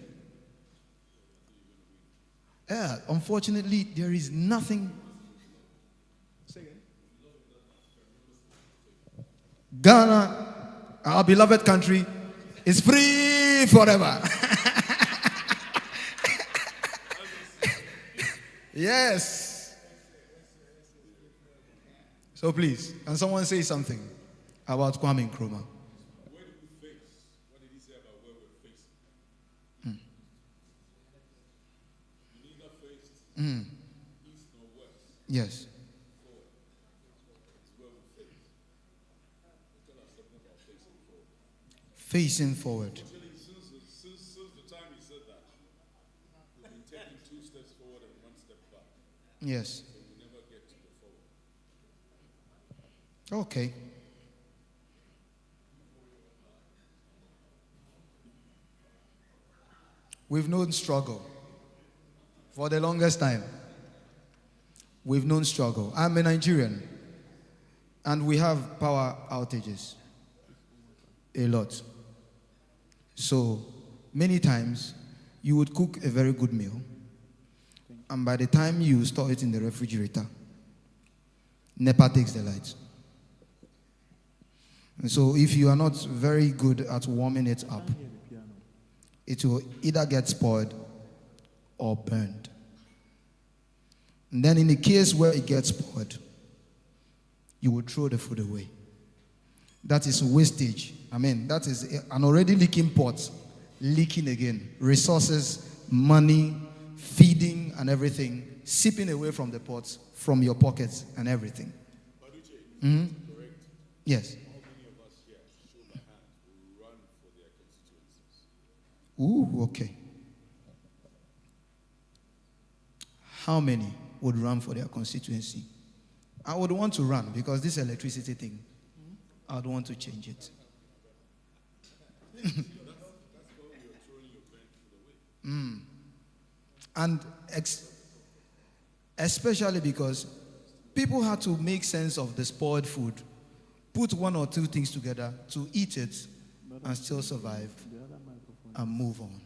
Yeah, unfortunately, there is nothing. Say again. Ghana, our beloved country, is free forever. Yes. So please, can someone say something about Kwame Nkrumah? Where did we face? What did he say about where we're facing? We neither faced east nor west. Yes. Forward. It's where we face. Tell us something about facing forward. Facing forward. Actually, since the time he said that, we've been taking 2 steps forward and 1 step back. Yes. So we never get to the forward. Okay. We've known struggle for the longest time. We've known struggle. I'm a Nigerian, and we have power outages a lot. So many times you would cook a very good meal, and by the time you store it in the refrigerator, NEPA takes the lights. And so if you are not very good at warming it up, it will either get spoiled or burned. And then in the case where it gets spoiled, you will throw the food away. That is wastage. I mean, that is an already leaking pot, leaking again. Resources, money, feeding and everything, sipping away from the pot, from your pockets and everything. Mm-hmm. Yes. Ooh, okay. How many would run for their constituency? I would want to run because this electricity thing, I would want to change it. And especially because people had to make sense of the spoiled food, put 1 or 2 things together to eat it and still survive and move on.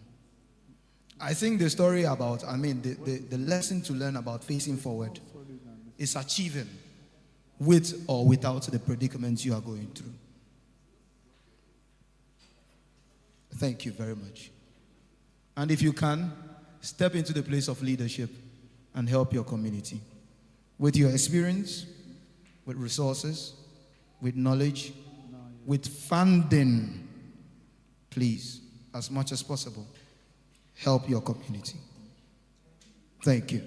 I think the story about, the lesson to learn about facing forward is achieving with or without the predicaments you are going through. Thank you very much. And if you can, step into the place of leadership and help your community with your experience, with resources, with knowledge, with funding. Please, as much as possible, help your community. Thank you.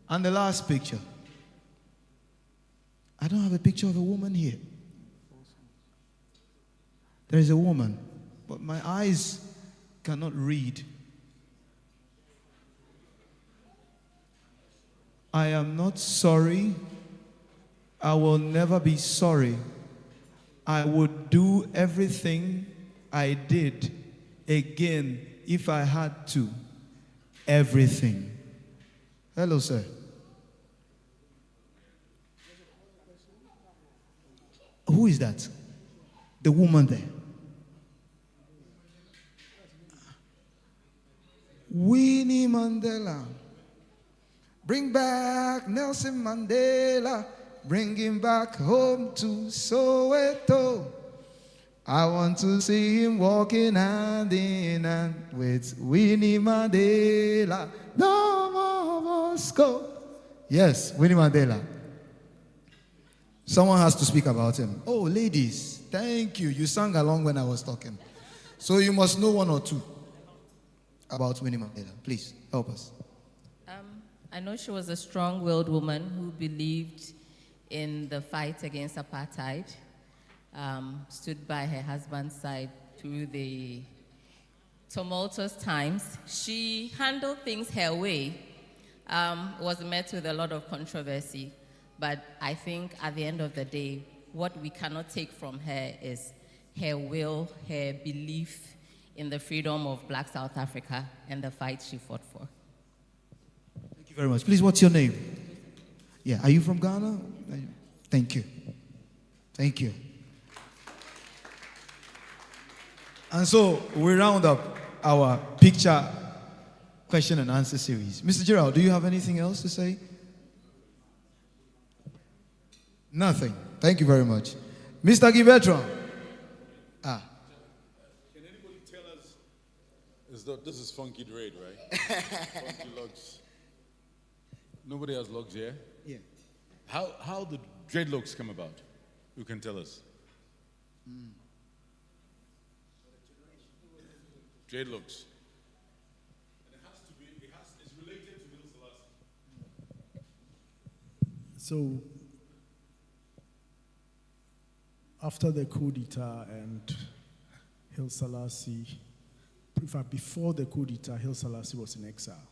And the last picture. I don't have a picture of a woman here. There is a woman, but my eyes cannot read. I am not sorry. I will never be sorry. I would do everything I did again if I had to. Everything. Hello, sir. Who is that? The woman there. Winnie Mandela. Bring back Nelson Mandela. Bring him back home to Soweto. I want to see him walking hand in hand with Winnie Mandela. No more Moscow. Yes, Winnie Mandela. Someone has to speak about him. Oh, ladies, thank you. You sang along when I was talking. So you must know 1 or 2 about Winnie Mandela. Please, help us. I know she was a strong-willed woman who believed in the fight against apartheid, stood by her husband's side through the tumultuous times. She handled things her way, was met with a lot of controversy, but I think at the end of the day, what we cannot take from her is her will, her belief in the freedom of Black South Africa and the fight she fought for. Thank you very much. Please, what's your name? Yeah, are you from Ghana? Thank you. Thank you. And so we round up our picture question and answer series. Mr. Gerald, do you have anything else to say? Nothing. Thank you very much. Mr. Givetron. Can anybody tell us? This is Funky Dread, right? Funky Lugs. Nobody has lugs here? Yeah. How did dreadlocks come about? Who can tell us? Dreadlocks. It's related to Haile Selassie. So, after the coup d'etat and Haile Selassie, in fact, before the coup d'etat, Haile Selassie was in exile.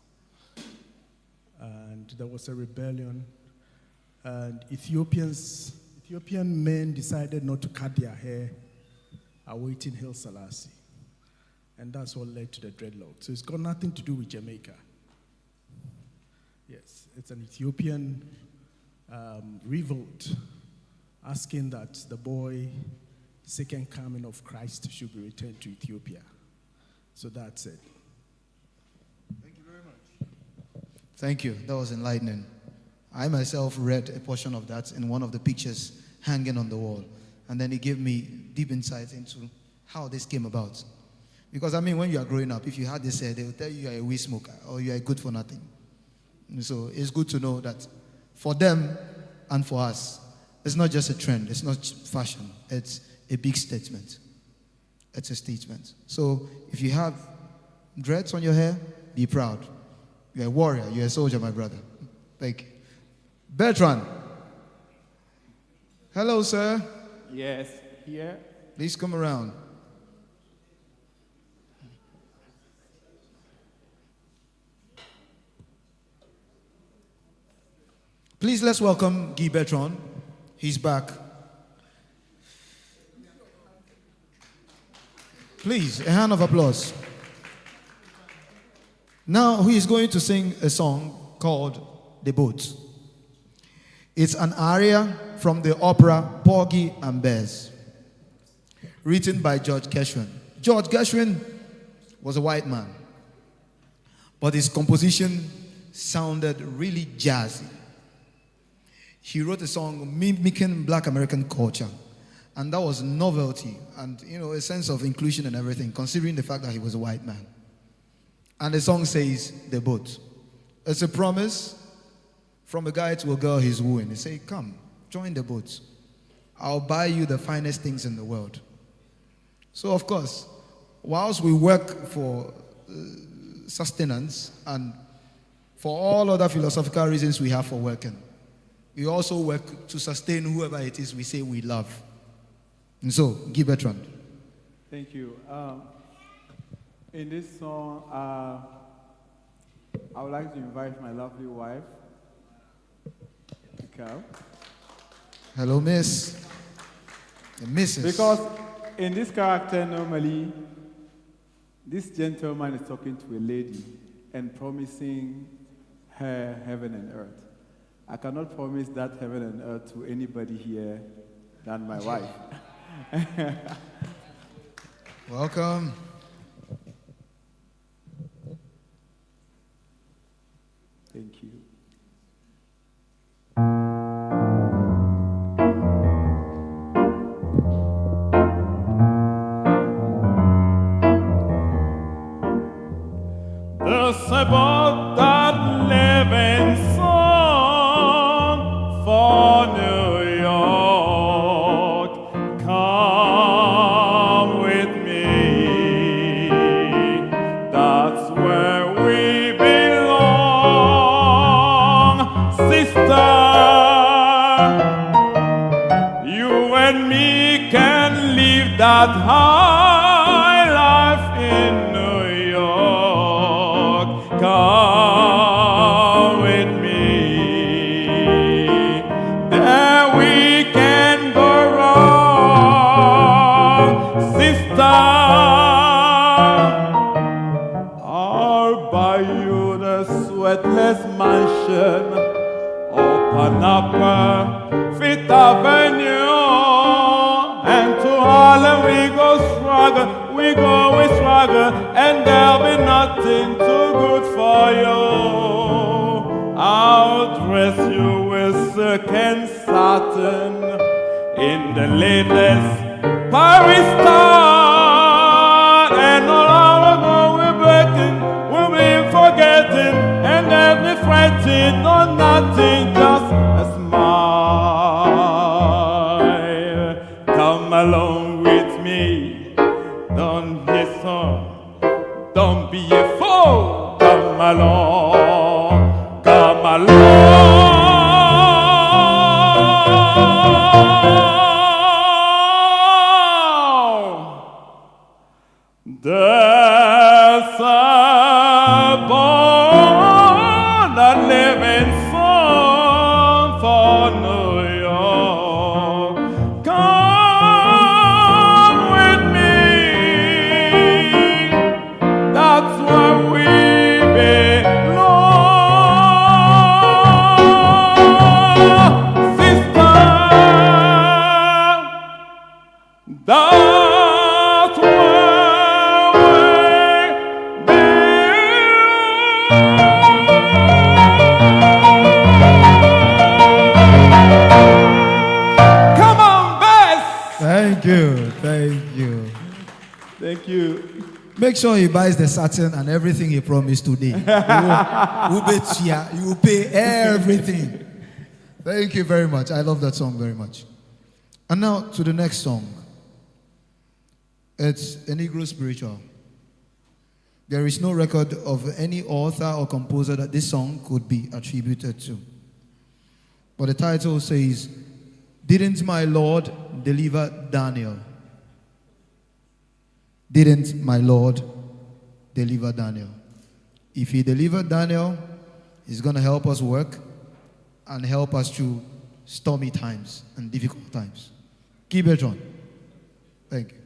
And there was a rebellion, and Ethiopian men decided not to cut their hair, awaiting Haile Selassie. And that's what led to the dreadlock. So it's got nothing to do with Jamaica. Yes, it's an Ethiopian revolt asking that the boy, second coming of Christ, should be returned to Ethiopia. So that's it. Thank you very much. Thank you. That was enlightening. I myself read a portion of that in one of the pictures hanging on the wall. And then it gave me deep insight into how this came about. Because, I mean, when you are growing up, if you had this, they will tell you are a weed smoker or you are good for nothing. And so it's good to know that for them and for us, it's not just a trend. It's not fashion. It's a big statement. It's a statement. So if you have dreads on your hair, be proud. You're a warrior. You're a soldier, my brother. Thank you. Bertrand. Hello, sir. Yes, here. Please come around. Please, let's welcome Guy Bertrand. He's back. Please, a hand of applause. Now, he is going to sing a song called The Boat. It's an aria from the opera Porgy and Bess, written by George Gershwin. George Gershwin was a white man, but his composition sounded really jazzy. He wrote a song mimicking Black American culture, and that was novelty and, you know, a sense of inclusion and everything, considering the fact that he was a white man. And the song says, The Boat. It's a promise from a guy to a girl he's wooing. He say, come, join the boat. I'll buy you the finest things in the world. So, of course, whilst we work for sustenance and for all other philosophical reasons we have for working, we also work to sustain whoever it is we say we love. And so, Guy Bertrand. Thank you. In this song, I would like to invite my lovely wife to come. Hello, Miss. Mrs. Because in this character, normally, this gentleman is talking to a lady and promising her heaven and earth. I cannot promise that heaven and earth to anybody here than my wife. Welcome. Thank you. There's about that living song for New York. Come with me. That's where we belong, sister. You and me can live that high life in New York. Come with me. There we can go wrong, sister. I'll buy you the sweatless mansion up on Upper Fifth Avenue. we go, we struggle, and there'll be nothing too good for you. I'll dress you with silk and satin in the latest Paris style, and all our ago we're breaking, we'll be forgetting, and then we fretting, no nothing, just a smile. Come along with me, don't listen, don't be a fool. Come along, come along. There's a born a living song for New York. Come with me, that's where we belong. Sister, that's where Thank you. Thank you. Make sure he buys the satin and everything he promised today. You will pay everything. Thank you very much. I love that song very much. And now to the next song. It's a Negro spiritual. There is no record of any author or composer that this song could be attributed to. But the title says, "Didn't my Lord deliver Daniel?" Didn't my Lord deliver Daniel? If he delivered Daniel, he's going to help us work and help us through stormy times and difficult times. Keep it on. Thank you.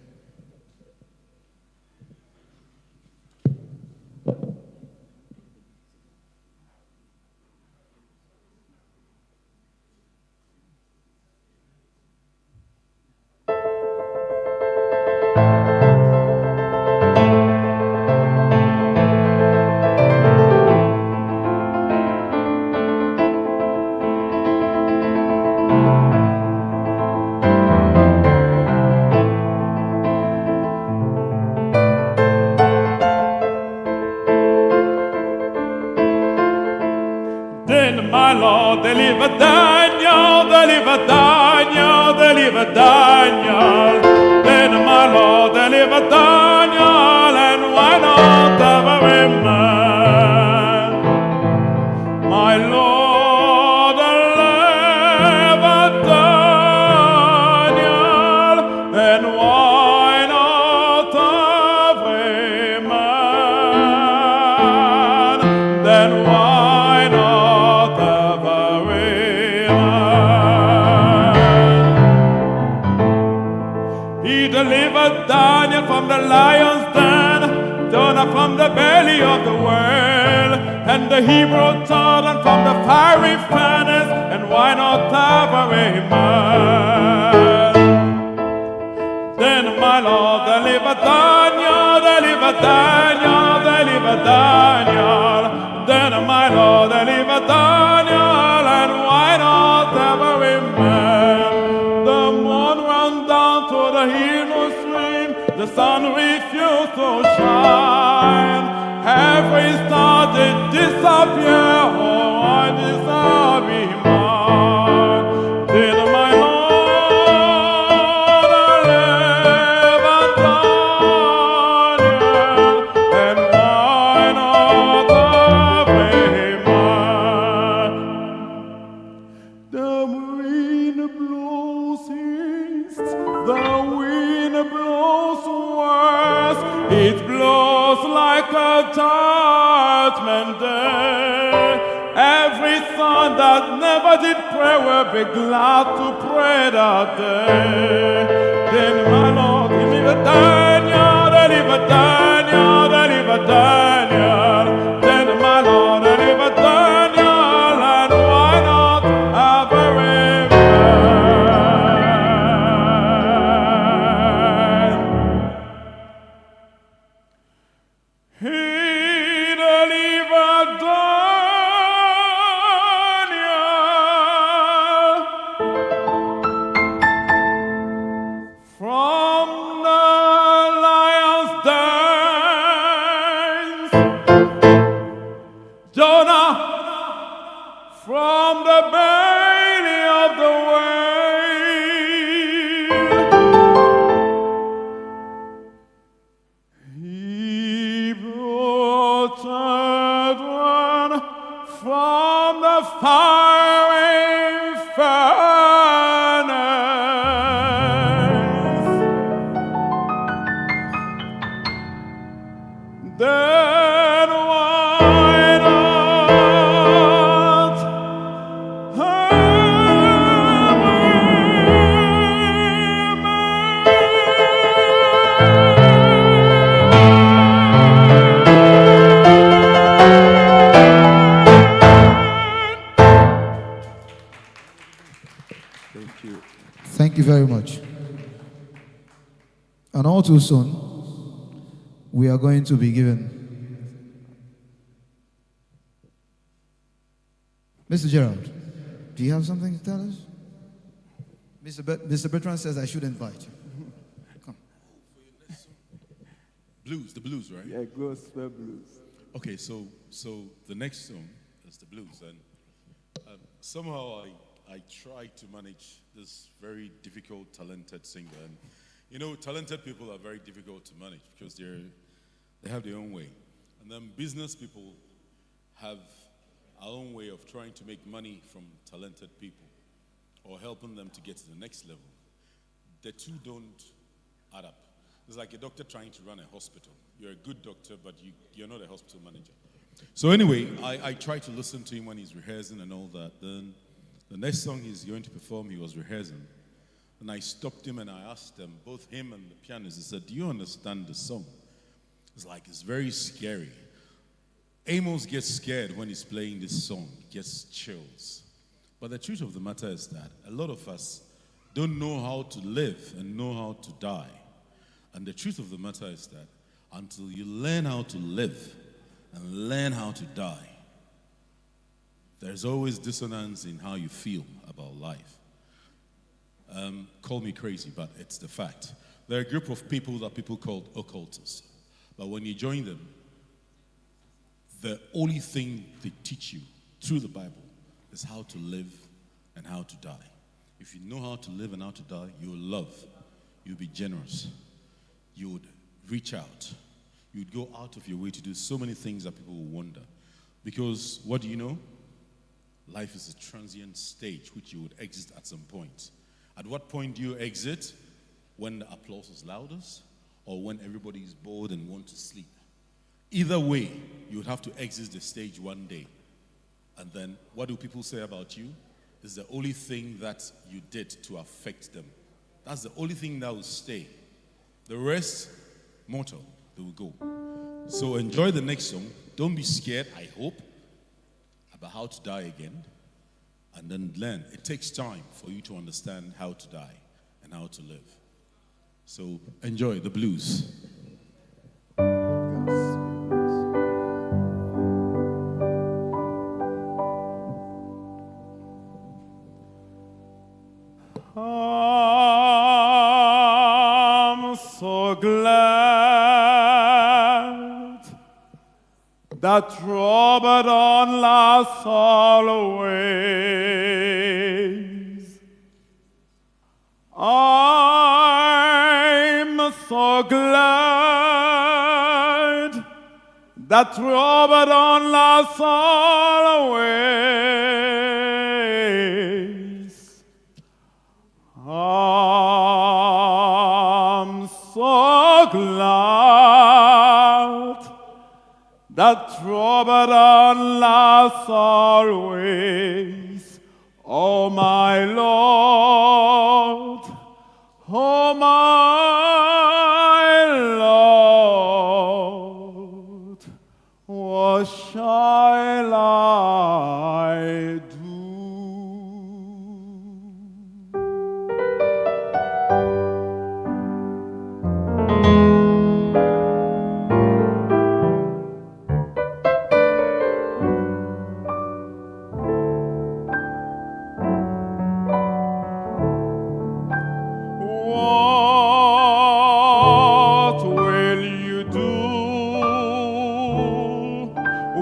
My Lord, deliver Daniel, deliver Daniel, deliver Daniel. Then my Lord, deliver Daniel, and why not every man? My Lord, deliver Daniel, and why not every man? Then why not? Delivered Daniel from the lion's den, Jonah from the belly of the whale, and the Hebrew Jordan from the fiery furnace, and why not every man? Then my Lord, deliver Daniel, deliver Daniel, deliver Daniel. Then my Lord, deliver Daniel, and why not every man? The moon ran down to the hill, the sun refused to shine. Every star did disappear. Oh, I deserve be mine. Did my Lord deliver Daniel? And why not every man? The wind blows east. The wind blows west. It blows like a judgment day. Every son that never did pray will be glad to pray that day. Then my Lord, deliver Daniel, deliver Daniel, deliver Daniel. Then my Lord, deliver Daniel, and why not every man? He delivered Daniel from the lion's dens, Jonah from the belly of the whale. He brought Edwin from the fiery furnace. Then why not Thank you. Thank you very much. And all too soon, we are going to be given. Mr. Gerald, do you have something to tell us? Mr. Bertrand says I should invite you. Come. Blues, the blues, right? Yeah, gospel blues. Okay, so the next song is the blues, and somehow I try to manage this very difficult, talented singer, and you know, talented people are very difficult to manage because they have their own way, and then business people have our own way of trying to make money from talented people or helping them to get to the next level. The two don't add up. It's like a doctor trying to run a hospital. You're a good doctor, but you're not a hospital manager. So anyway, I try to listen to him when he's rehearsing and all that. Then the next song he's going to perform, he was rehearsing. And I stopped him and I asked them, both him and the pianist, I said, do you understand the song? It's like, it's very scary. Amos gets scared when he's playing this song, he gets chills. But the truth of the matter is that a lot of us don't know how to live and know how to die. And the truth of the matter is that until you learn how to live and learn how to die, there's always dissonance in how you feel about life. Call me crazy, but it's the fact. There are a group of people that people call occultists. But when you join them, the only thing they teach you through the Bible is how to live and how to die. If you know how to live and how to die, you will love, you'll be generous, you would reach out, you would go out of your way to do so many things that people will wonder. Because what do you know? Life is a transient stage which you would exit at some point. At what point do you exit? When the applause is loudest or when everybody is bored and wants to sleep. Either way, you would have to exit the stage one day. And then what do people say about you? It's the only thing that you did to affect them. That's the only thing that will stay. The rest, mortal, they will go. So enjoy the next song. Don't be scared, I hope, about how to die again. And then learn. It takes time for you to understand how to die and how to live. So enjoy the blues. I'm so glad that Robert lasts always. I'm so glad that Robert lasts always. I'm so glad that Robert lasts always. Oh my Lord, oh my Lord, what shall I do?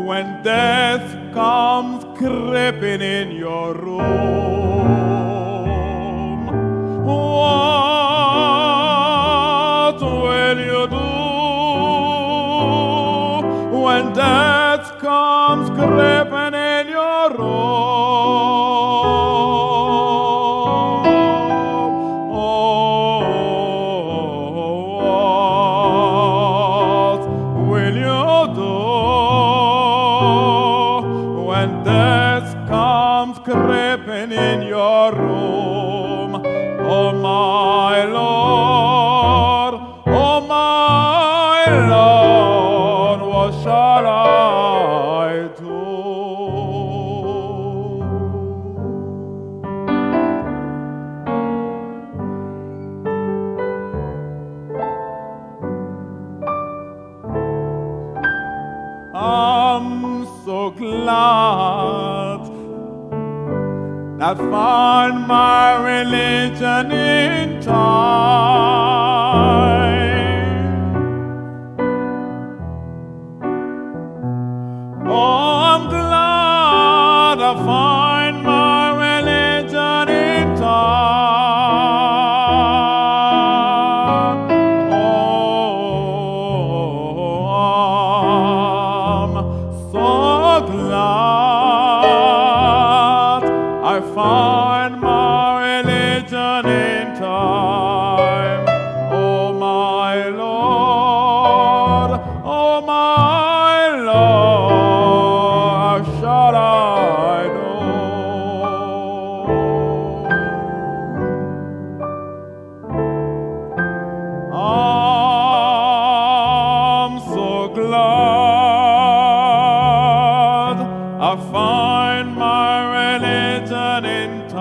when death comes creeping in your room, what will you do when death comes creeping in your room? Creeping in your room, oh my Lord, what shall I do? I'm so glad I found my religion in time. Oh, I'm glad I find my religion in time. Oh, I'm so glad I find my religion in time. Oh my Lord, how shall I know? I'm so glad I find my religion in time.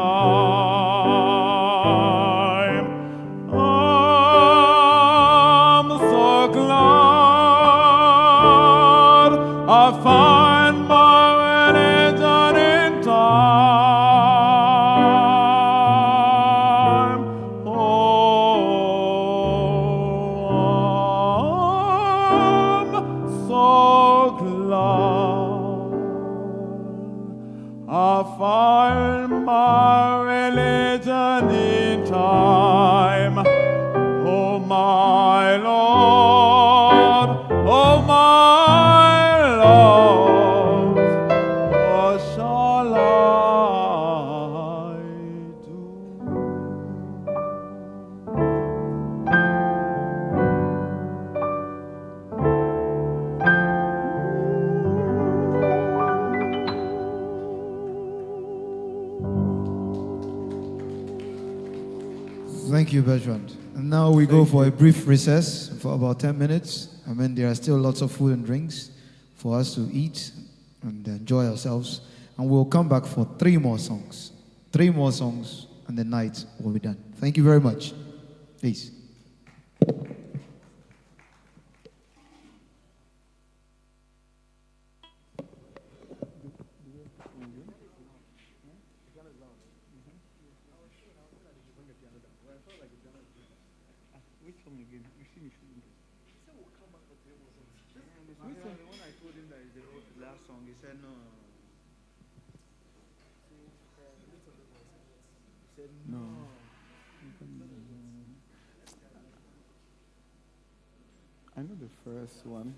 I'm so glad I find my religion in time. Oh, I'm so glad I find my religion in time. Oh my Lord, what shall I do? Thank you, Bertrand. And now we go for a brief recess for about 10 minutes. I mean, there are still lots of food and drinks for us to eat and enjoy ourselves. And we'll come back for 3 more songs. 3 more songs, and the night will be done. Thank you very much. Peace. No. I know the first one.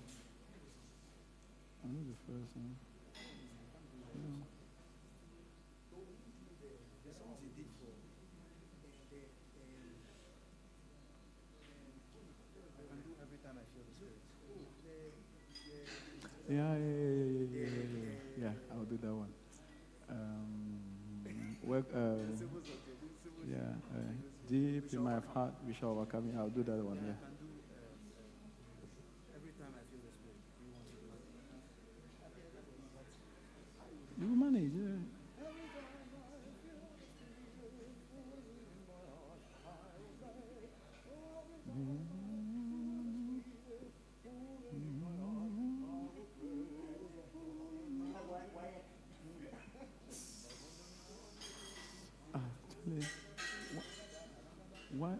Yeah, I'll do that one. Deep in my heart, we shall overcome it. I'll do that one, yeah. You manage, yeah.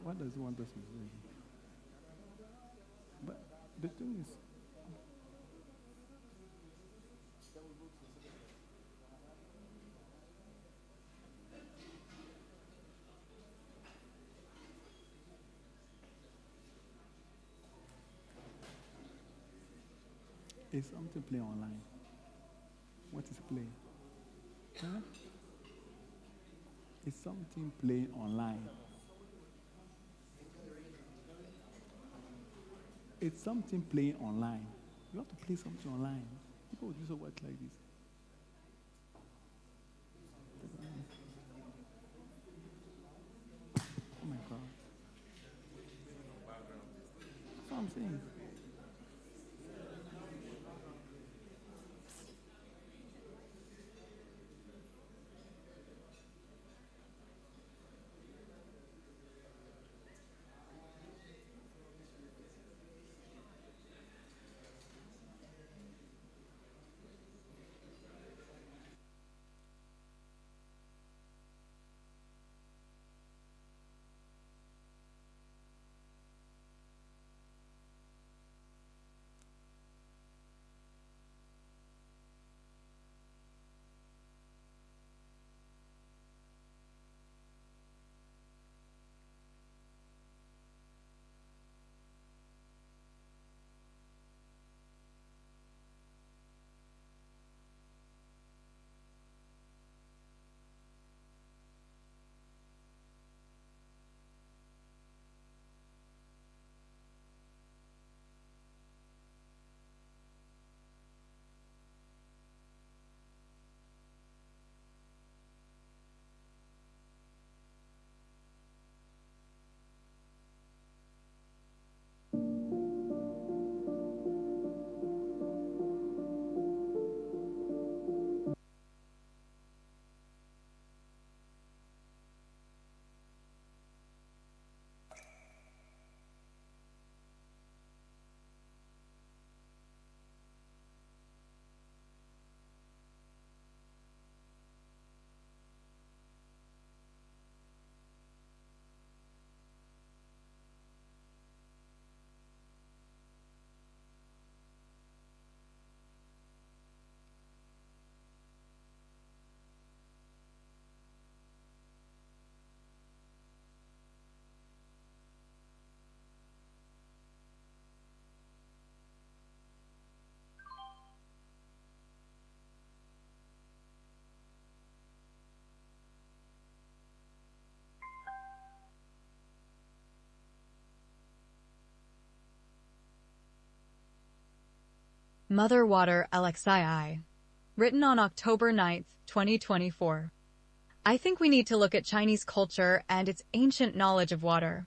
Why does he want us to say? But the thing is, Is something playing online? What is playing? Huh? Is something playing online? It's something playing online. You have to play something online. People do work like this. Oh my God. That's what I'm saying. Mother Water LXII. Written on October 9, 2024. I think we need to look at Chinese culture and its ancient knowledge of water.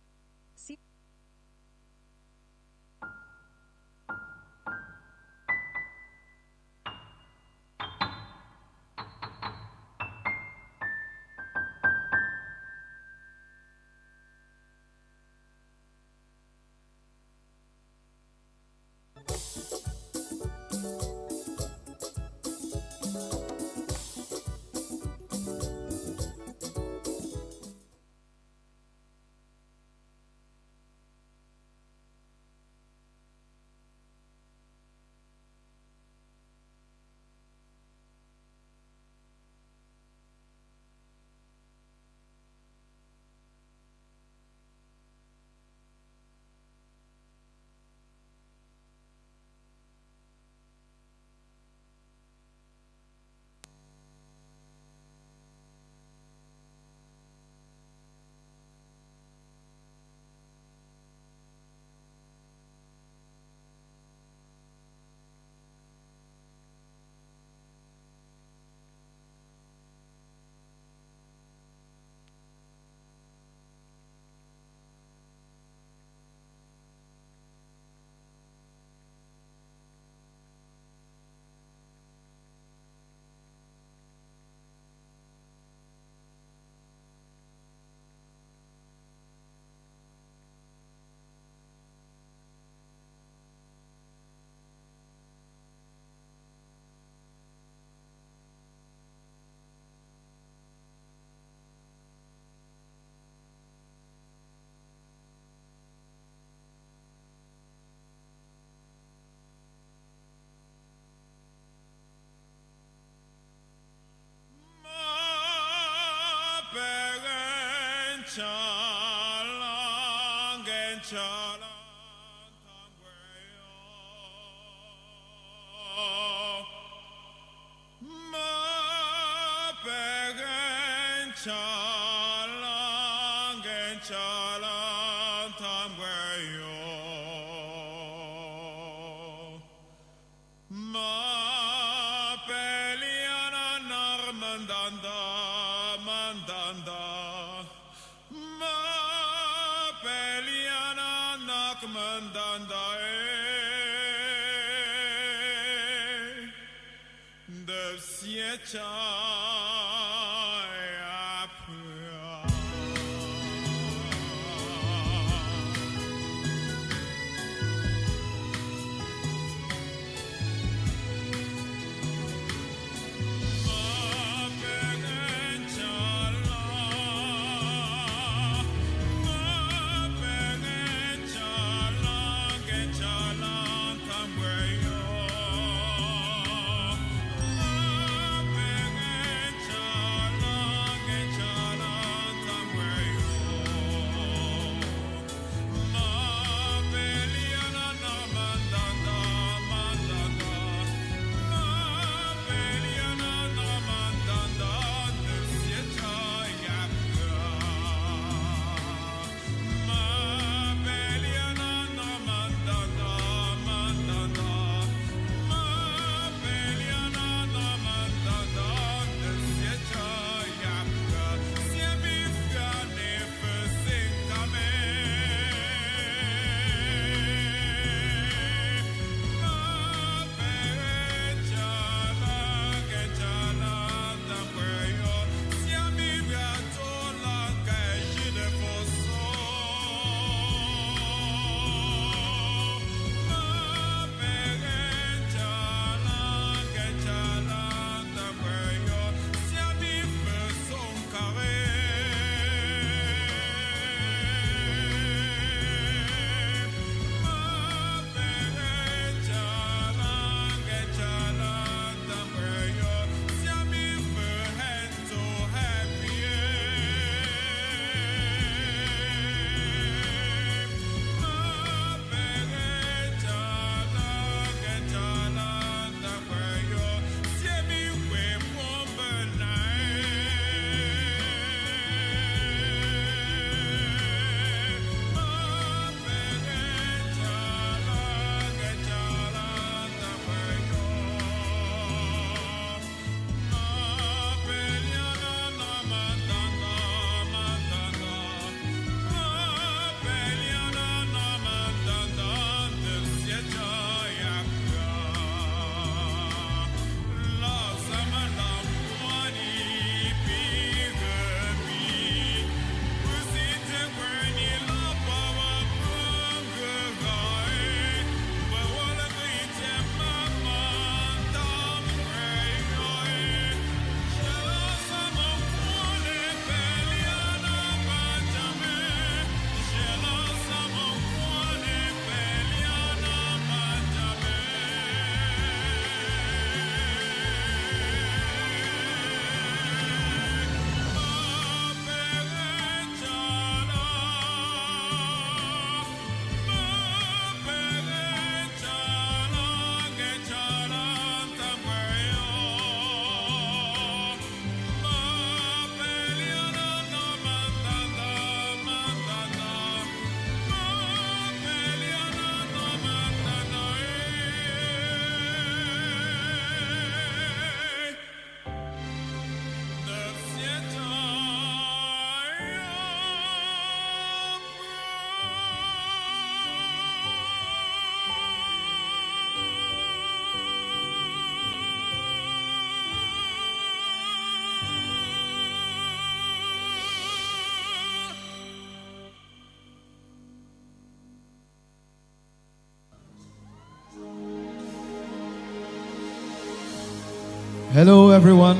Hello, everyone.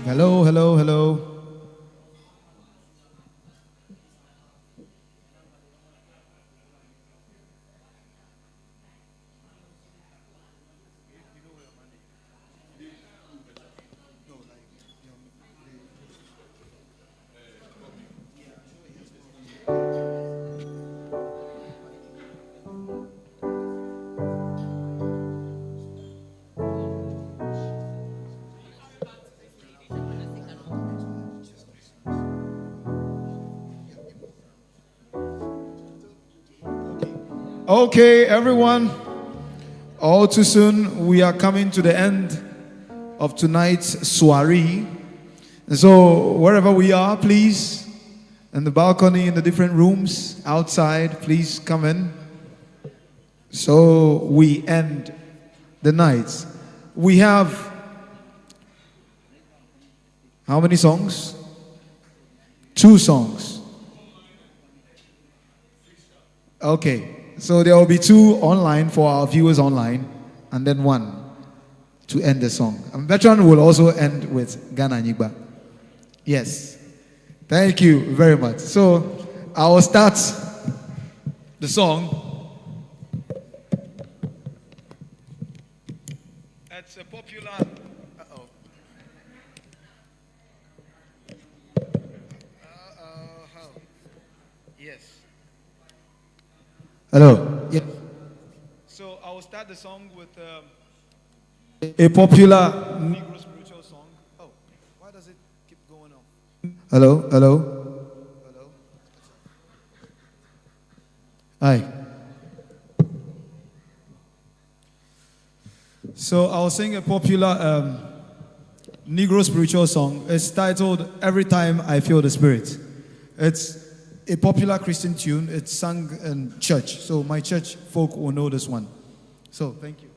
Hello, hello, hello. Okay, everyone. All too soon, we are coming to the end of tonight's soiree. And so, wherever we are, please, in the balcony, in the different rooms, outside, please come in. So we end the night. We have how many songs? 2 songs. Okay. So there will be 2 online for our viewers online, and then 1 to end the song. And Bertrand will also end with Ghana Nyigba. Yes. Thank you very much. So I will start the song. It's a popular. Yes. Hello. Yes. So I will start the song with a popular Negro spiritual song. Oh, why does it keep going on? Hello, hello, hello. Hi. So I'll sing a popular Negro spiritual song. It's titled "Every Time I Feel the Spirit." It's a popular Christian tune. It's sung in church. So my church folk will know this one. So thank you.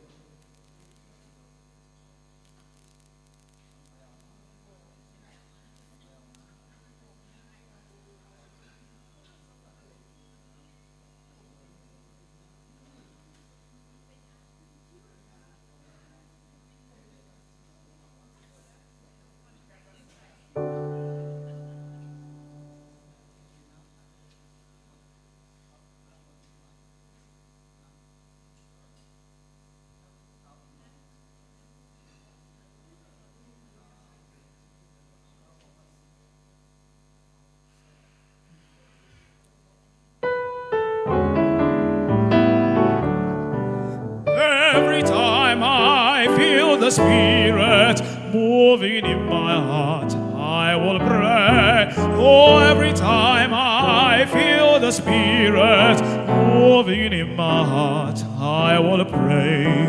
The Spirit moving in my heart, I will pray. Oh, every time I feel the Spirit moving in my heart, I will pray.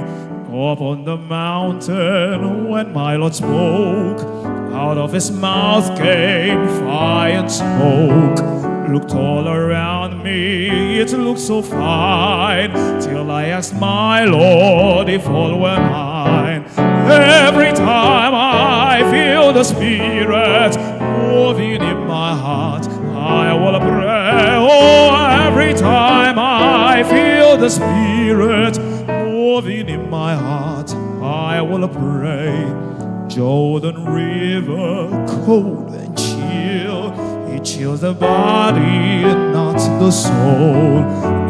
Up on the mountain when my Lord spoke, out of his mouth came fire and smoke. Looked all around me, it looked so fine, till I asked my Lord if all were mine. Every time I feel the Spirit moving in my heart, I will pray. Oh, every time I feel the Spirit moving in my heart, I will pray. Jordan River, cold and chill, it chills the body, not the soul.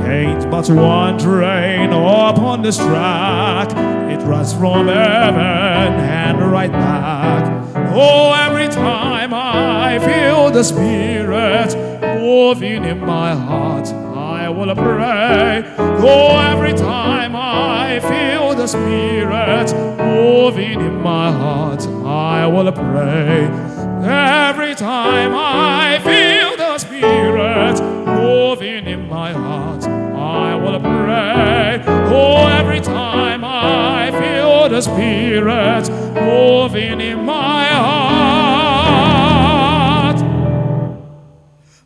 Ain't but one train upon this track, it runs from heaven and right back. Oh, every time I feel the Spirit moving in my heart, I will pray. Oh, every time I feel the Spirit moving in my heart, I will pray. Every time I feel the Spirit moving in my heart, I will pray. Oh, every time I feel the Spirit moving in my heart,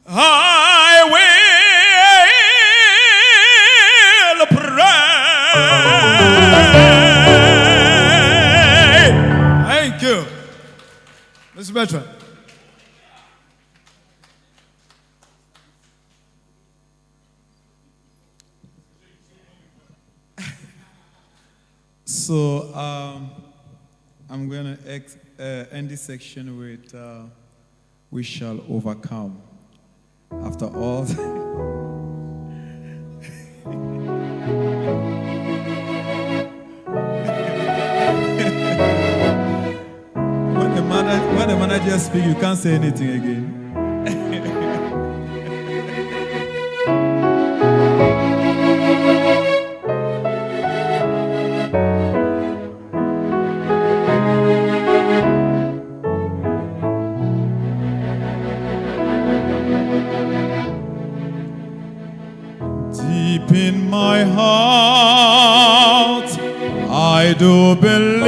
I will pray. Thank you. Mr. Bertrand. So I'm going to end this section with "We Shall Overcome." After all, when the manager speaks, you can't say anything again. Deep in my I do believe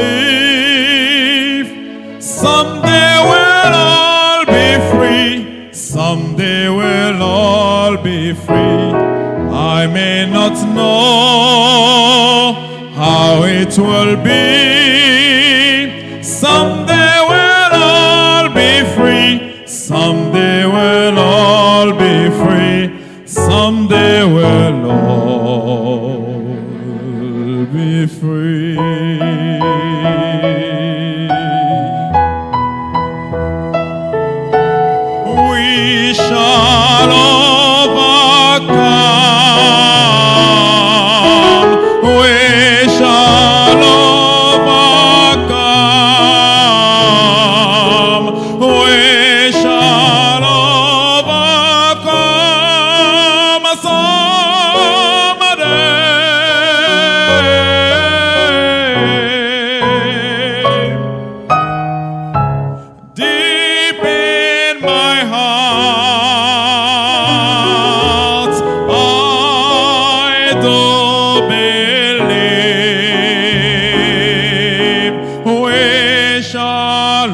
someday we'll all be free. Someday we'll all be free. I may not know how it will be. Someday we'll all be free. Someday we'll all be free. Someday we'll all be free. We shall overcome. We shall overcome. We shall overcome someday. Deep in my heart, I do believe we shall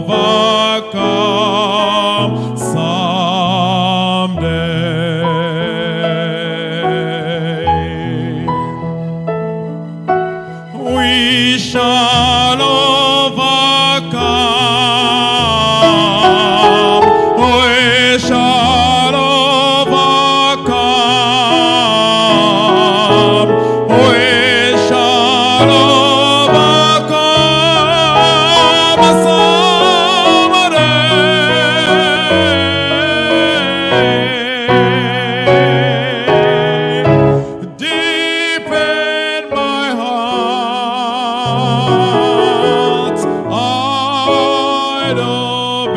overcome someday. We shall overcome. We shall overcome. We shall overcome someday. Deep in my heart, I do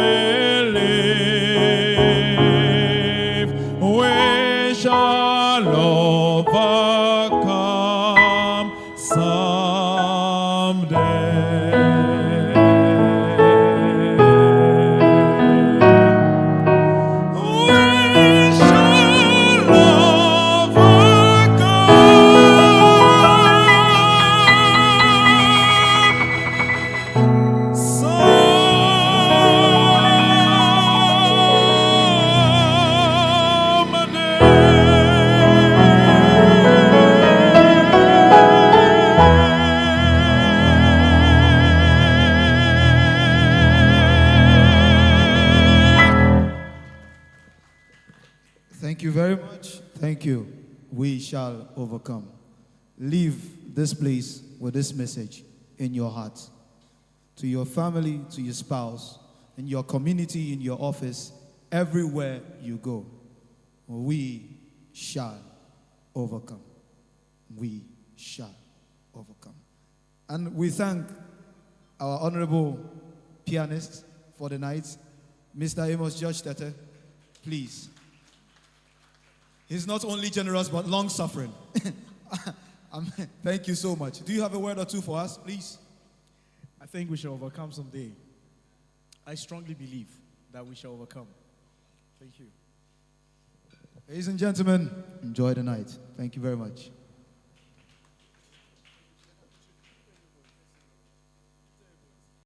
believe we shall overcome someday. We shall overcome Thank you very much. Thank you. We shall overcome. Leave this place with this message in your heart. To your family, to your spouse, in your community, in your office, everywhere you go. We shall overcome. We shall overcome. And we thank our honorable pianist for the night, Mr. Amos George Tete. Please. He's not only generous, but long-suffering. Thank you so much. Do you have a word or two for us, please? I think we shall overcome someday. I strongly believe that we shall overcome. Thank you. Ladies and gentlemen, enjoy the night. Thank you very much.